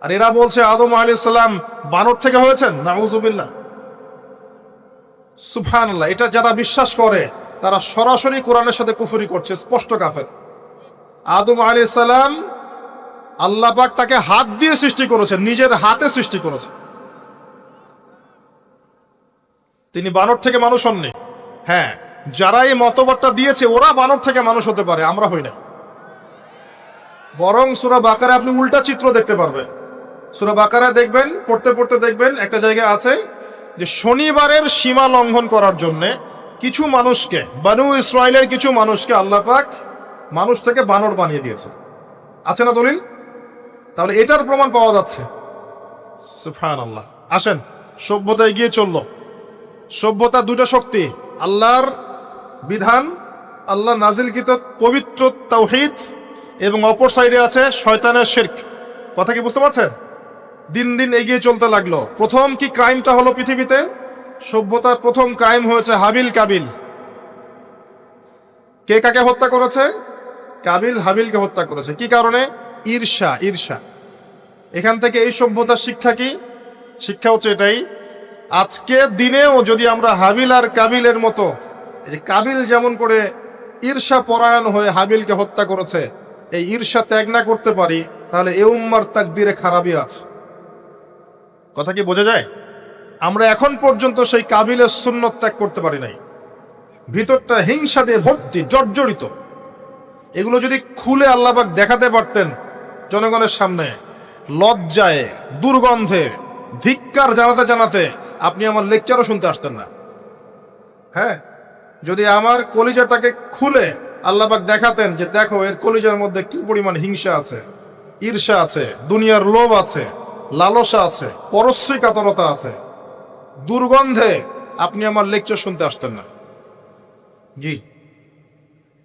আর এরা বলছে আদম আলাইহিস সালাম বানর থেকে হয়েছেন, নাউযুবিল্লাহ। সুবহানাল্লাহ। এটা যারা বিশ্বাস করে তারা সরাসরি কোরআনের সাথে কুফরি করছে, স্পষ্ট কাফের। আদম আলাইহিস সালাম আল্লাহ পাক তাকে হাত দিয়ে সৃষ্টি করেছেন, নিজের হাতে সৃষ্টি করেছেন। তিনি বানর থেকে মানুষ হননি। হ্যাঁ, যারা এই মতবাদটা দিয়েছে ওরা বানর থেকে মানুষ হতে পারে, আমরা হই না। বরং সূরা বাকারা আপনি উল্টা চিত্র দেখতে পারবেন। সূরা বাকারা দেখবেন, পড়তে পড়তে দেখবেন একটা জায়গায় আছে যে শনিবারের সীমা লঙ্ঘন করার জন্য কিছু মানুষকে, বনু ইসরাইলের কিছু মানুষকে আল্লাহ পাক মানুষ থেকে বানর বানিয়ে দিয়েছে। আছে না দলিল? তাহলে এটার প্রমাণ পাওয়া যাচ্ছে। সুবহানাল্লাহ। আসেন, সভ্যতা এগিয়ে চলল। সভ্যতা দুটো শক্তি, আল্লাহর বিধান, আল্লাহ নাজিলকৃত পবিত্র তাওহীদ, এবং অপর সাইডে আছে শয়তানের শিরক। কথা কি বুঝতে পারছেন? দিন দিন এগিয়ে চলতে লাগলো। প্রথম কি ক্রাইমটা হলো পৃথিবীতে? সভ্যতার প্রথম ক্রাইম হয়েছে হাবিল কাবিল। কে কাকে হত্যা করেছে? কাবিল হাবিলকে হত্যা করেছে। কি কারণে? ঈর্ষা। এখান থেকে এই সভ্যতার শিক্ষা কি? শিক্ষা হচ্ছে এটাই, আজকের দিনেও যদি আমরা হাবিল আর কাবিলের মতো এই যে কাবিল যেমন করে ঈর্ষা পরায়ণ হয়ে হাবিলকে হত্যা করেছে, এই ঈর্ষা ত্যাগ না করতে পারি, তাহলে এ উম্মার তাকদিরে খারাপই আছে। কথা কি বোঝা যায়? আমরা এখন পর্যন্ত সেই কাবিলের সুন্নত ত্যাগ করতে পারি নাই। ভিতরটা হিংসা দিয়ে ভর্তি, জর্জরিত। এগুলো যদি খুলে আল্লাহ পাক দেখাতে পারতেন জনগণের সামনে, লজ্জায়, দুর্গন্ধে, ধিক্কার জানাতে জানাতে আপনি আমার লেকচারও শুনতে আসতেন না। হ্যাঁ, যদি আমার কলিজাটাকে খুলে আল্লাহ পাক দেখাতেন যে দেখো এর কলিজার মধ্যে কি পরিমাণ হিংসা আছে, ঈর্ষা আছে, দুনিয়ার লোভ আছে, লালসা আছে, পরশ্রী কাতরতা আছে, দুর্গন্ধে আপনি আমার লেকচার শুনতে আসতেন না। জি,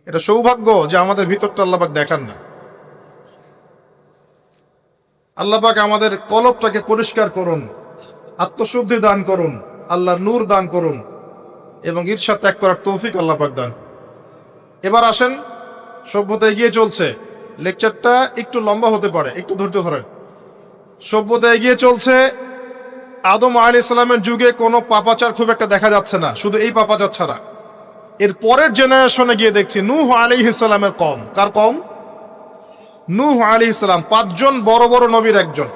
এটা সৌভাগ্য যে আমাদের ভিতরটা আল্লাহ পাক দেখান না। আল্লাহ পাক আমাদের কলবটাকে পরিষ্কার করুন, আত্মশুদ্ধি দান করুন, আল্লাহর নূর দান করুন এবং ঈর্ষা ত্যাগ করার তৌফিক আল্লাহ পাক দান। এবার আসেন, সভ্যতা এগিয়ে চলছে, লেকচারটা একটু লম্বা হতে পারে, একটু ধৈর্য ধরেন। সভ্যতা এগিয়ে চলছে, আদম আলাইহিস সালামের যুগে কোনো পাপাচার খুব একটা দেখা যাচ্ছে না, শুধু এই পাপাচার ছাড়া। এর পরের জেনারেশনে গিয়ে দেখছি নূহ আলাইহিস সালামের কওম। কার কওম? নূহ আলাইহিস সালাম, 5 জন বড় বড় নবীর একজন।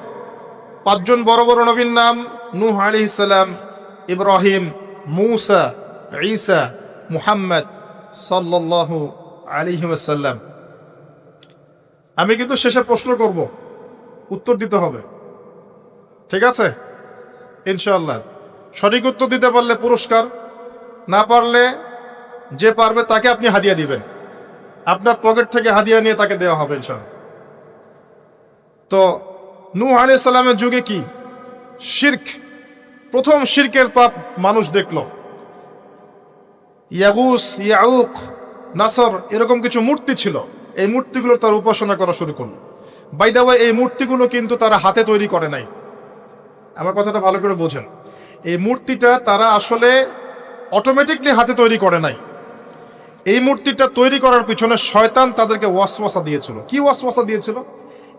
5 জন বড় বড় নবীর নাম নূহ আলাইহিস সালাম, ইব্রাহিম, মূসা, ঈসা, মুহাম্মদ সাল্লাল্লাহু আলাইহি ওয়াসাল্লাম। আমি কিন্তু শেষে প্রশ্ন করব, উত্তর দিতে হবে, ঠিক আছে? ইনশাআল্লাহ। সঠিক উত্তর দিতে পারলে পুরস্কার, না পারলে যে পারবে তাকে আপনি হাদিয়া দিবেন, আপনার পকেট থেকে হাদিয়া নিয়ে তাকে দেওয়া হবে ইনশাআল্লাহ। তো নূহ আলাইহিস সালামের যুগে কি শিরক, প্রথম শিরকের পাপ মানুষ দেখল। ইয়াগুস, ইয়াউক, নাসর এরকম কিছু মূর্তি ছিল, এই মূর্তিগুলো তার উপাসনা করা শুরু করল। বাই দ্য ওয়ে, এই মূর্তিগুলো কিন্তু তারা হাতে তৈরি করে নাই। আমার কথাটা ভালো করে বোঝেন, এই মূর্তিটা তারা আসলে অটোমেটিকলি হাতে তৈরি করে নাই। এই মূর্তিটা তৈরি করার পিছনে শয়তান তাদেরকে ওয়াসওয়াসা দিয়েছিল। কি ওয়াসওয়াসা দিয়েছিল?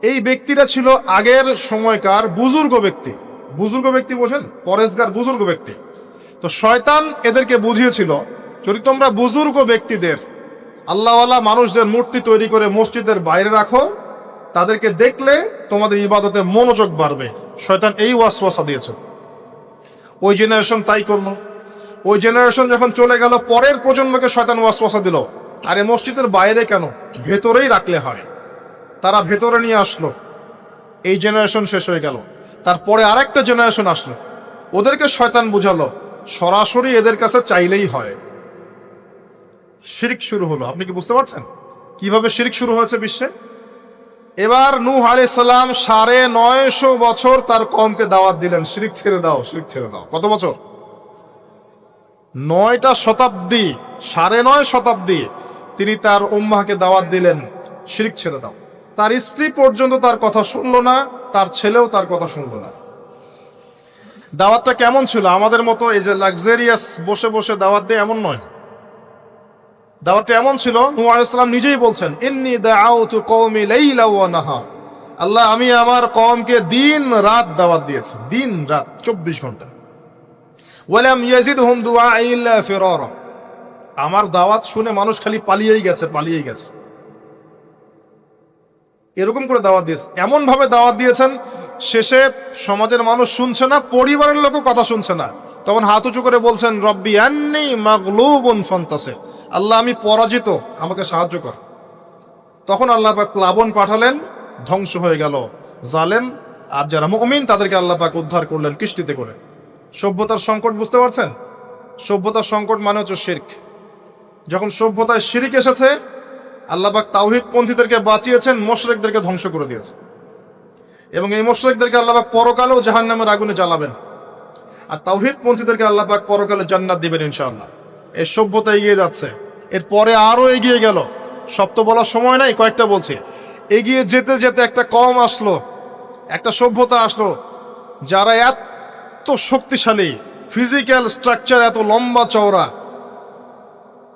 এই ব্যক্তিরা ছিল আগের সময়কার বুজুর্গ ব্যক্তি। বুজুর্গ ব্যক্তি বোঝেন, পরেশগার বুজুর্গ ব্যক্তি। তো শয়তান এদেরকে বুঝিয়েছিল, যদি তোমরা বুজুর্গ ব্যক্তিদের, আল্লাহওয়ালা মানুষদের মূর্তি তৈরি করে মসজিদের বাইরে রাখো, তাদেরকে দেখলে তোমাদের ইবাদতে মনোযোগ বাড়বে। শয়তান এই ওয়াসওয়াসা দিয়েছে। ওই জেনারেশন তাই করলো। ওই জেনারেশন যখন চলে গেল, পরের প্রজন্মকে শয়তান ওয়াসওয়াসা দিল, আরে মসজিদের বাইরে কেন, ভেতরেই রাখলে হয়। তারা ভেতরে নিয়ে আসলো, এই জেনারেশন শেষ হয়ে গেল। তারপরে আরেকটা জেনারেশন আসলো, ওদেরকে শয়তান বুঝালো সরাসরি এদের কাছে চাইলেই হয়। শিরক শুরু হলো। আপনি কি বুঝতে পারছেন কিভাবে শিরক শুরু হয়েছে বিশ্বে? এবার নূহ আলাইহিস সালাম 950 বছর তার কওমকে দাওয়াত দিলেন, শিরক ছেড়ে দাও, শিরক ছেড়ে দাও। কত বছর? 9টা শতাব্দী, 9.5 শতাব্দী তিনি তার উম্মাহকে দাওয়াত দিলেন, শিরক ছেড়ে দাও। তার স্ত্রী পর্যন্ত তার কথা শুনলো না, তার ছেলেও তার কথা শুনলো না। দাওয়াতটা কেমন ছিল? আমাদের মতো এই যে লাক্সারিয়াস বসে বসে দাওয়াত দেয় এমন নয়। দাওয়াতটা এমন ছিল, নূহ আলাইহিস সালাম নিজেই বলছেন, ইন্নী দাআউতু কওমি লাইলা ওয়া নাহার। আল্লাহ, আমি আমার কওমকে দিন রাত দাওয়াত দিয়েছি, দিন রাত 24 ঘন্টা। ওয়ালাম ইয়াজিদহুম দুআই ইল্লা ফিরারা। আমার দাওয়াত শুনে মানুষ খালি পালিয়েই গেছে, পালিয়েই গেছে। এরকম করে দাওয়াত দিয়েছেন, এমন ভাবে দাওয়াত দিয়েছেন, শেষে সমাজের মানুষ শুনছে না, পরিবারের লোকও কথা শুনছে না। তখন হাত উঁচু করে বলছেন, রব্বি আন্নী মাগলুবুন ফান্তাসির। আল্লাহ, আমি পরাজিত, আমাকে সাহায্য কর। তখন আল্লাহ পাক প্লাবন পাঠালেন, ধ্বংস হয়ে গেল জালেম। আর যারা মুমিন তাদেরকে আল্লাহ পাক উদ্ধার করলেন কিস্তিতে করে। সভ্যতার সংকট বুঝতে পারছেন? সভ্যতার সংকট মানে হচ্ছে শিরক। যখন সভ্যতায় শিরক এসেছে, আল্লাহ পাক তাওহীদ পন্থীদেরকে বাঁচিয়েছেন, মুশরিকদেরকে ধ্বংস করে দিয়েছে। এবং এই মুশরিকদেরকে আল্লাহ পাক পরকালেও জাহান্নামের আগুনে জ্বালাবেন, আর তাওহীদ পন্থীদেরকে আল্লাহ পাক পরকালে জান্নাত দিবেন ইনশাআল্লাহ। এই সভ্যতা এগিয়ে যাচ্ছে, এরপরে আরো এগিয়ে গেল। সব তো বলার সময় নাই, কয়েকটা বলছি। এগিয়ে যেতে যেতে একটা কওম আসলো, একটা সভ্যতা আসলো, যারা এত শক্তিশালী, ফিজিক্যাল স্ট্রাকচার এত লম্বা চওড়া,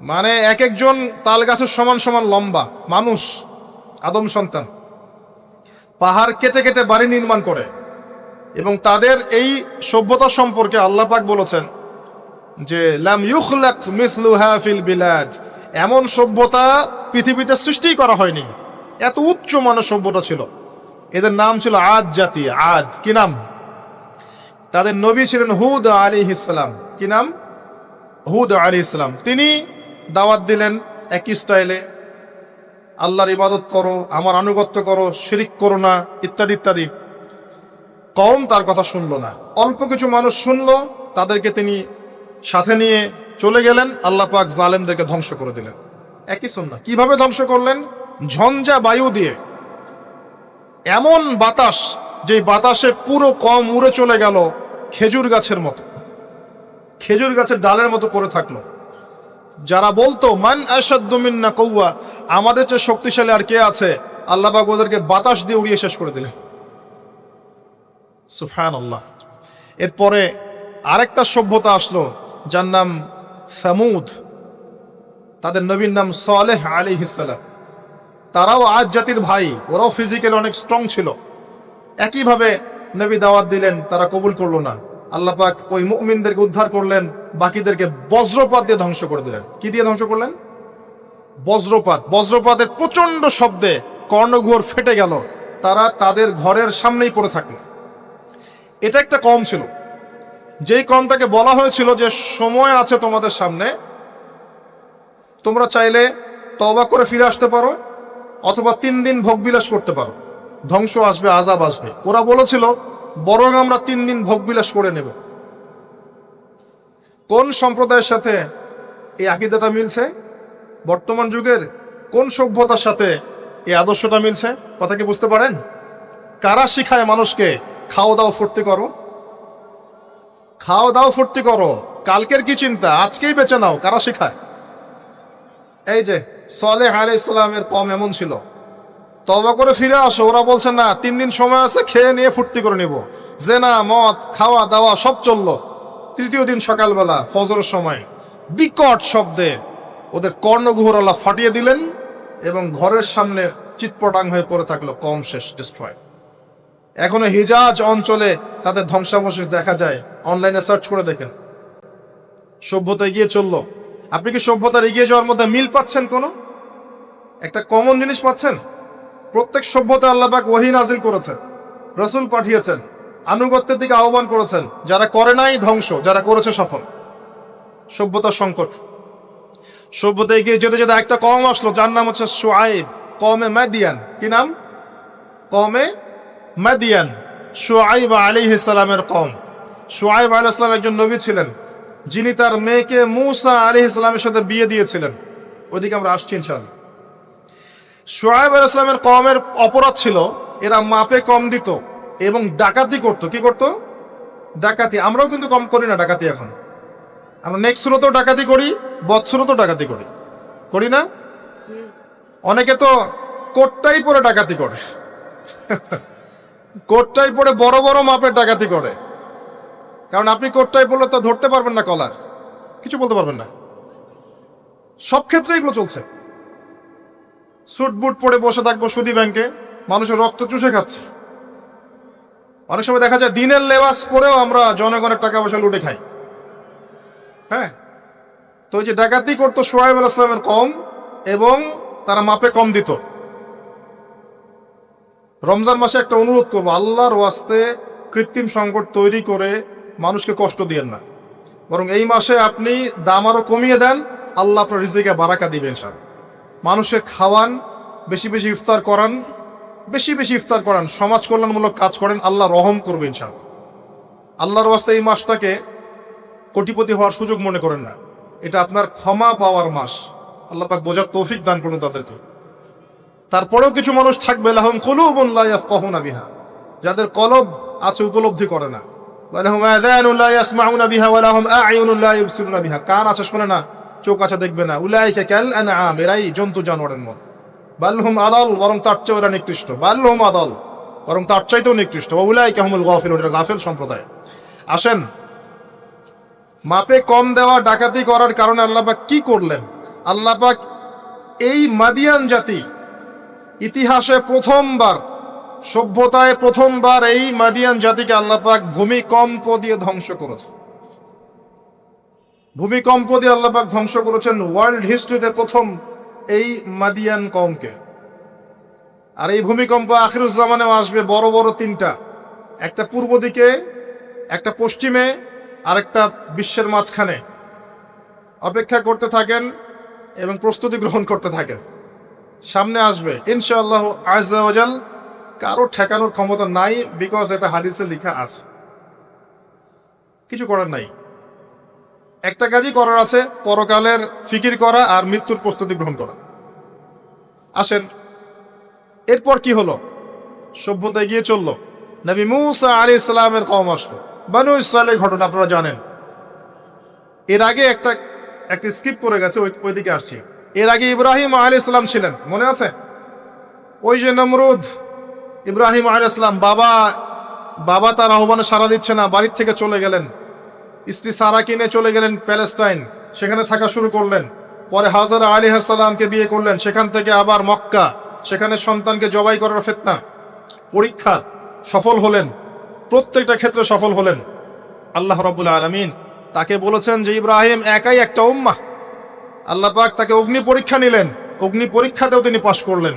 মানে এক একজন তাল গাছের সমান সমান লম্বা মানুষ, আদম সন্তান। পাহাড় কেটে কেটে বাড়ি নির্মাণ করে। এবং তাদের এই সভ্যতা সম্পর্কে আল্লাহ পাক বলেছেন, যে লাম ইউখলাক মিসলুহা ফিল বিলাদ, এমন সভ্যতা পৃথিবীতে সৃষ্টি করা হয়নি। এত উচ্চ মানের সভ্যতা ছিল। এদের নাম ছিল আদ জাতি। আদ কি নাম? তাদের নবী ছিলেন হুদ আলাইহিস সালাম। কি নাম? হুদ আলাইহিস সালাম। তিনি দাওয়াত দিলেন একই স্টাইলে, আল্লাহর ইবাদত করো, আমার আনুগত্য করো, শিরিক করো না, ইত্যাদি ইত্যাদি। কওম তার কথা শুনলো না। অল্প কিছু মানুষ শুনলো, তাদেরকে তিনি সাথে নিয়ে চলে গেলেন। আল্লাহ পাক জালেমদেরকে ধ্বংস করে দিলেন। একই সুন্নাহ। কিভাবে ধ্বংস করলেন? ঝঞ্ঝা বায়ু দিয়ে। এমন বাতাস, যে বাতাসে পুরো কম উড়ে চলে গেল খেজুর গাছের মতো, খেজুর গাছের ডালের মতো পড়ে থাকলো। যারা বলতো মান আশাদ্দু মিন্না কুওয়া, আমাদের চেয়ে শক্তিশালী আর কে আছে, আল্লাহ পাক ওদেরকে বাতাস দিয়ে উড়িয়ে শেষ করে দিলেন। সুবহানাল্লাহ। এরপরে আরেকটা সভ্যতা আসলো, যার নাম সামুদ। তাদের নবীর নাম সালেহ আলাইহিস সালাম। তারাও আদ জাতির ভাই, ওরাও ফিজিক্যালি অনেক স্ট্রং ছিল। একইভাবে নবী দাওয়াত দিলেন, তারা কবুল করলো না। আল্লাহ পাক ওই মুমিনদেরকে উদ্ধার করলেন, বাকিদেরকে বজ্রপাত দিয়ে ধ্বংস করে দিলেন। কি দিয়ে ধ্বংস করলেন? বজ্রপাত। বজ্রপাতের প্রচন্ড শব্দে কর্ণঘোর ফেটে গেল, তারা তাদের ঘরের সামনেই পড়ে থাকলো। এটা একটা কম ছিল, যেই কমটাকে বলা হয়েছিল যে সময় আছে তোমাদের সামনে, তোমরা চাইলে তওবা করে ফিরে আসতে পারো, অথবা 3 দিন ভোগবিলাস করতে পারো, ধ্বংস আসবে, আযাব আসবে। ওরা বলেছিল বরং আমরা 3 দিন ভোগবিলাস করে নেব। কোন সম্প্রদায়ের সাথে এই আকীদাটা মিলছে? বর্তমান যুগের কোন সভ্যতার সাথে এই আদর্শটা মিলছে? কথা কি বুঝতে পারেন? কারা শিখায় মানুষকে খাও দাও ফুর্তি করো? খাও দাও ফুর্তি করো, কালকের কি চিন্তা, আজকেই বেঁচে নাও। কারা শিখায়? এই যে সালেহ আলাইহিস সালামের কওম এমন ছিল। তওবা করে ফিরে আসো, ওরা বলছে না, 3 দিন সময় আছে, খেয়ে নিয়ে ফুর্তি করে নিব। জেনা, মদ, খাওয়া দাওয়া সব চললো। তৃতীয় দিন সকালবেলা ফজরের সময় বিকট শব্দে ওদের কর্ণগুহর আল্লাহ ফাটিয়ে দিলেন, এবং ঘরের সামনে চিৎপটাং হয়ে পড়ে থাকলো। কম শেষ, ডিস্ট্রয়। এখনো হিজাজ অঞ্চলে তাদের ধ্বংসাবশেষ দেখা যায়, অনলাইনে সার্চ করে দেখেন। সভ্যতা এগিয়ে চললো। আপনি কি সভ্যতার এগিয়ে যাওয়ার মধ্যে মিল পাচ্ছেন? কোনো একটা কমন জিনিস পাচ্ছেন? প্রত্যেক সভ্যতা আল্লাহ পাক ওহী নাজিল করেছেন, রাসূল পাঠিয়েছেন, আনুগত্যের দিকে আহ্বান করেছেন। যারা করে নাই ধ্বংস, যারা করেছে সফল। সভ্যতার সংকট। সভ্যতা এগিয়ে যেতে যেতে একটা কওম আসলো, যার নাম হচ্ছে শুআইব, কওমে মাদিয়ান। কি নাম? কওমে মাদিয়ান। শুআইব আলাইহিস সালামের কওম। শুআইব আলাইহিস সালাম একজন নবী ছিলেন, যিনি তার মেয়েকে মূসা আলাইহিস সালামের সাথে বিয়ে দিয়েছিলেন। ওইদিকে আমরা আসছি ইনশাআল্লাহ। শুআইব আলাইহিস সালামের কওমের অপরাধ ছিল, এরা মাপে কম দিত এবং ডাকাতি করত। কি করত? ডাকাতি। আমরাও কিন্তু কম করি না ডাকাতি। এখন আমরা নেক্সট সুরতেও ডাকাতি করি, বৎসুরতেও ডাকাতি করি, করি না? অনেকে তো কোটটাই পরে ডাকাতি করে। কোটটাই পরে বড় বড় মাপের ডাকাতি করে। কারণ আপনি কোটটাই পরলে তো ধরতে পারবেন না কলার, কিছু বলতে পারবেন না। সব ক্ষেত্রে এগুলো চলছে। স্যুট বুট পরে বসে থাকবো সুদী ব্যাংকে, মানুষের রক্ত চুষে খাচ্ছে। অনেক সময় দেখা যায় দিনের লেবাস পরেও আমরা জনগণের টাকা পয়সা লুটে খাই। হ্যাঁ, তো ওই যে ডাকাতি করতো শুআইব আলাইহিস সালামের কওম, এবং তারা মাপে কম দিত। রমজান মাসে একটা অনুরোধ করবো, আল্লাহর ওয়াস্তে কৃত্রিম সংকট তৈরি করে মানুষকে কষ্ট দিয়েন না, বরং এই মাসে আপনি দাম আরো কমিয়ে দেন, আল্লাহ আপনার রিজিকে বারাকা দিবেন। ইনশাআল্লাহ মানুষকে খাওয়ান, বেশি বেশি ইফতার করান, বেশি বেশি ইফতার করান, সমাজ কল্যাণমূলক কাজ করেন, আল্লাহ রহম করবে ইনশাআল্লাহ। আল্লাহর ওয়াস্তে এই মাসটাকে কোটিপতি হওয়ার সুযোগ মনে করেন না, এটা আপনার ক্ষমা পাওয়ার মাস। আল্লাহ পাক বোঝার তৌফিক দান করুন তাদেরকে। তারপরেও কিছু মানুষ থাকবে, লাহুম কুলুবুন লা ইয়াফকাহুনা বিহা, যাদের কলব আছে উপলব্ধি করে না, ওয়া লাহুম আযানুন লা ইয়াসমাউনা বিহা ওয়া লাহুম আ'য়ুনুন লা ইবসিরুনা বিহা, কান আছে শোনে না, চোখ আছে দেখবে না। উলাইকা কাল আনআম, এরাই জন্তু জানোয়ারের মতো। বাল হুম আদাল, বরং তার চেয়ে ওরা নিকৃষ্ট। বাল হুম আদাল, বরং তার চাইতেও নিকৃষ্ট। ওয়া উলাইকা হুমুল গাফিলুন, এরা গাফিল সম্প্রদায়। আসেন, মাপে কম দেওয়া, ডাকাতি করার কারণে আল্লাহ পাক কি করলেন? আল্লাহ পাক এই মাদিয়ান জাতি ইতিহাসে প্রথমবার, সভ্যতায় প্রথমবার এই মাদিয়ান জাতিকে আল্লাহ পাক ভূমিকম্প দিয়ে ধ্বংস করেছে। ভূমিকম্প দিয়ে আল্লাহ পাক ধ্বংস করেছেন ওয়ার্ল্ড হিস্ট্রিতে প্রথম এই মাদিয়ান কওমকে। আর এই ভূমিকম্প আখিরুজ্জামানেও আসবে, বড় বড় তিনটা, একটা পূর্ব দিকে, একটা পশ্চিমে, আর একটা বিশ্বের মাঝখানে। অপেক্ষা করতে থাকেন এবং প্রস্তুতি গ্রহণ করতে থাকেন, সামনে আসবে ইনশাআল্লাহ আযজা ওয়া জাল। কারো ঠেকানোর ক্ষমতা নাই, বিকজ এটা হাদিসে লেখা আছে, কিছু করার নাই। একটা কাজই করার আছে, পরকালের ফিকির করা আর মৃত্যুর প্রস্তুতি গ্রহণ করা। আসেন, এরপর কি হলো? সভ্যতা এগিয়ে চললো। নবী মূসা আলাইহিস সালামের কওম আসলো, বনু ইসরাইলের ঘটনা আপনারা জানেন। এর আগে একটা স্কিপ করে গেছে, ওইদিকে আসছি। এর আগে ইব্রাহিম আলাইহিস সালাম ছিলেন, মনে আছে? ওই যে নমরুদ, ইব্রাহিম আলাইহিস সালাম বাবা তার আহ্বানে সাড়া দিচ্ছে না, বাড়ির থেকে চলে গেলেন। স্ত্রী সারা কিনে চলে গেলেন প্যালেস্টাইন, সেখানে থাকা শুরু করলেন। পরে হাজারা আলাইহিস সালামকে বিয়ে করলেন, সেখান থেকে আবার মক্কা, সেখানে সন্তানকে জবাই করার ফিতনা, পরীক্ষা, সফল হলেন, প্রত্যেকটা ক্ষেত্রে সফল হলেন। আল্লাহ রাব্বুল আলামিন তাকে বলেছেন যে ইব্রাহিম একাই একটা উম্মাহ। আল্লাহ পাক তাকে অগ্নি পরীক্ষা নিলেন, অগ্নি পরীক্ষাতেও তিনি পাশ করলেন।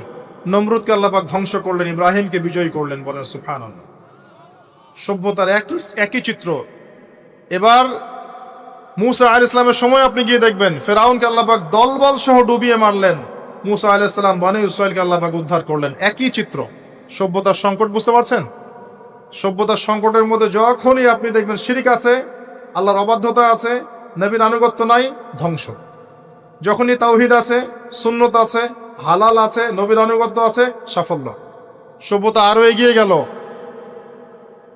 নমরুদকে আল্লাহ পাক ধ্বংস করলেন, ইব্রাহিমকে বিজয়ী করলেন। বলেন সুবহানাল্লাহ। সভ্যতার একই চিত্র। এবার মূসা আলাইহিস সালামের সময় আপনি গিয়ে দেখবেন ফেরাউনকে আল্লাহ পাক দলবল সহ ডুবিয়ে মারলেন। মূসা আলাইহিস সালাম বনী ইসরাইলকে আল্লাহ পাক উদ্ধার করলেন। একই চিত্র। সভ্যতার সংকট, বুঝতে পারছেন? সভ্যতার সংকটের মধ্যে যখনই আপনি দেখবেন শিরিক আছে, আল্লাহর অবাধ্যতা আছে, নবীর আনুগত্য নাই, ধ্বংস। যখনই তাওহীদ আছে, সুন্নত আছে, হালাল আছে, নবীর আনুগত্য আছে, সাফল্য। সভ্যতা আরো এগিয়ে গেল।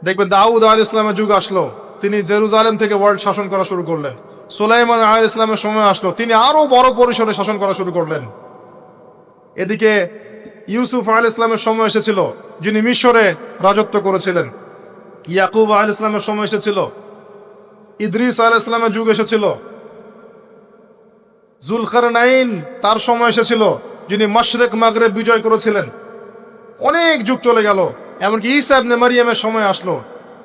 দেখবেন দাউদ আলাইহিস সালামের যুগ আসলো, তিনি জেরুজালেম থেকে ওয়ার্ল্ড শাসন করা শুরু করলেন। সুলাইমান আলাইহিস সালামের সময় আসলো, তিনি আরো বড় পরিসরে শাসন করা শুরু করলেন। এদিকে ইউসুফ আলাইহিস সালামের সময় এসেছিল, যিনি মিশরে রাজত্ব করেছিলেন। ইয়াকুব আলাইহিস সালামের সময় এসেছিল। ইদ্রিস আলাইহিস সালামের যুগ এসেছিল। যুলকারনাইন তার সময় এসেছিল, যিনি মাশরিক মাগরিব বিজয় করেছিলেন। অনেক যুগ চলে গেল, এমনকি ঈসা ইবনে মারইয়ামের সময় আসলো,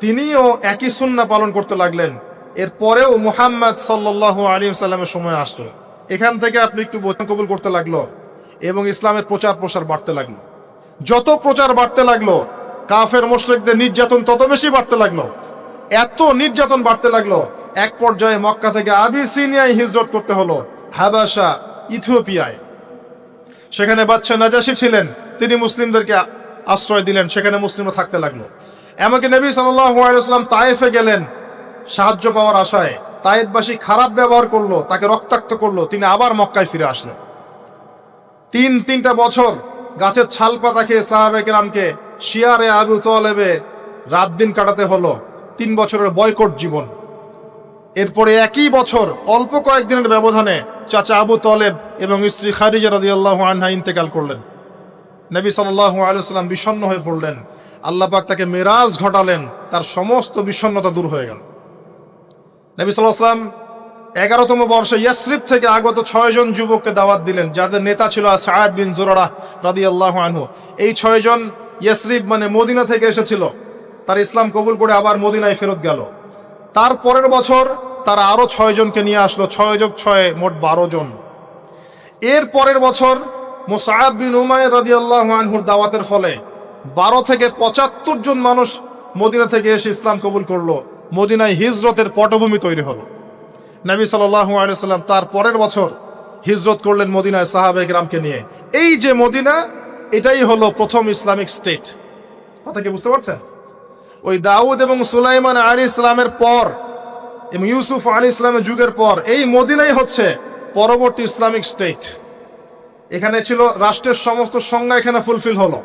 তিনিও একই সুন্নাহ পালন করতে লাগলেন। এরপরেও মুহাম্মদ সাল্লাল্লাহু আলাইহি ওয়াসাল্লামের সময় আসলো। এখান থেকে আপনি একটু বোঝা কবুল করতে লাগলো এবং ইসলামের প্রচার প্রসার বাড়তে লাগলো। যত প্রচার বাড়তে লাগলো, কাফের মুশরিকদের নির্যাতন তত বেশি বাড়তে লাগলো। এত নির্যাতন বাড়তে লাগলো, এক পর্যায়ে মক্কা থেকে আবিসিনিয়ায় হিজরত করতে হলো, হাবাসা, ইথিওপিয়ায়। সেখানে বাদশা নাজাশী ছিলেন, তিনি মুসলিমদেরকে আশ্রয় দিলেন, সেখানে মুসলিমরা থাকতে লাগলো। এমনকি নবী সাল্লাল্লাহু আলাইহি ওয়াসাল্লাম তায়েফে গেলেন সাহায্য পাওয়ার আশায়। তায়েফবাসী খারাপ ব্যবহার করলো, তাকে রক্তাক্ত করলো, তিনি আবার মক্কায় ফিরে আসলেন। তিনটা বছর গাছের ছাল পাতা খেয়ে সাহাবে কেরামকে শিয়ারে আবু তালেবে রাত দিন কাটাতে হলো। 3 বছরের বয়কট জীবন। এরপরে একই বছর অল্প কয়েকদিনের ব্যবধানে চাচা আবু তালেব এবং স্ত্রী খাদিজা রাদিয়াল্লাহু আনহা ইন্তেকাল করলেন। নবী সাল্লাল্লাহু আলাইহি ওয়াসাল্লাম বিষণ্ণ হয়ে পড়লেন। আল্লাহ পাক তাকে মেরাজ ঘটালেন, তার সমস্ত বিষণ্ণতা দূর হয়ে গেল। নবী সাল্লাল্লাহু আলাইহি ওয়াসাল্লাম 11তম বর্ষে ইয়াসরিব থেকে আগত 6 জন যুবককে দাওয়াত দিলেন, যাদের নেতা ছিল সাআদ বিন জুরারাহ রাদিয়াল্লাহু আনহু। এই 6 জন ইয়াসরিব মানে মদিনা থেকে এসেছিল, তার ইসলাম কবুল করে আবার মদিনায় ফেরত গেল। তার পরের বছর তারা আরো 6 জনকে নিয়ে আসলো, 6 যোগ 6 মোট 12 জন। এর পরের বছর মুসআব বিন উমাইর রাদিয়াল্লাহু আনহুর দাওয়াতের ফলে 12 থেকে 75 জন মানুষ মদিনা থেকে এসে ইসলাম কবুল করলো। মদিনায় হিজরতের পটভূমি তৈরি হলো। নবী সাল্লাল্লাহু আলাইহি ওয়াসাল্লাম তার পরের বছর হিজরত করলেন মদিনায় সাহাবায়ে কেরামকে নিয়ে। এই যে মদিনা, এটাই হলো প্রথম ইসলামিক স্টেট। কথা কি বুঝতে পারছেন? ওই দাউদ এবং সুলাইমান আলাইহিস সালামের পর এবং ইউসুফ আলাইহিস সালামের যুগের পর এই মদিনাই হচ্ছে পরবর্তী ইসলামিক স্টেট। এখানে ছিল রাষ্ট্রের সমস্ত সংজ্ঞা, এখানে ফুলফিল হলো।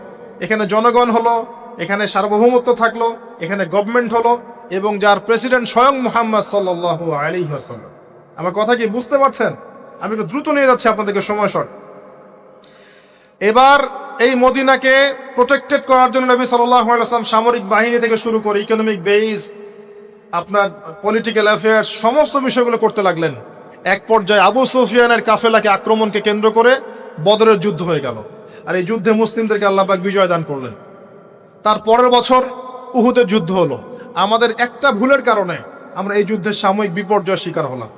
এখানে জনগণ হলো, এখানে সার্বভৌমত্ব থাকলো, এখানে গভর্নমেন্ট হলো এবং যার প্রেসিডেন্ট স্বয়ং মুহাম্মদ সাল্লাল্লাহু আলাইহি ওয়াসাল্লাম। আমার কথা কি বুঝতে পারছেন? আমি একটু দ্রুত নিয়ে যাচ্ছি আপনাদেরকে, সময় শর্ট। এবার এই মদিনাকে প্রোটেক্টেড করার জন্য নবী সাল্লাল্লাহু আলাইহি ওয়াসাল্লাম সামরিক বাহিনী থেকে শুরু করে ইকোনমিক বেস, আপনার পলিটিক্যাল অ্যাফেয়ার্স, সমস্ত বিষয়গুলো করতে লাগলেন। এক পর্যায়ে আবু সুফিয়ানের কাফেলাকে আক্রমণকে কেন্দ্র করে বদরের যুদ্ধ হয়ে গেল। আর এই যুদ্ধে মুসলিমদেরকে আল্লাহ পাক বিজয় দান করলেন। তার পরের বছর উহুদের যুদ্ধ হলো। আমাদের একটা ভুলের কারণে আমরা এই যুদ্ধের সাময়িক বিপর্যয়ের শিকার হলাম।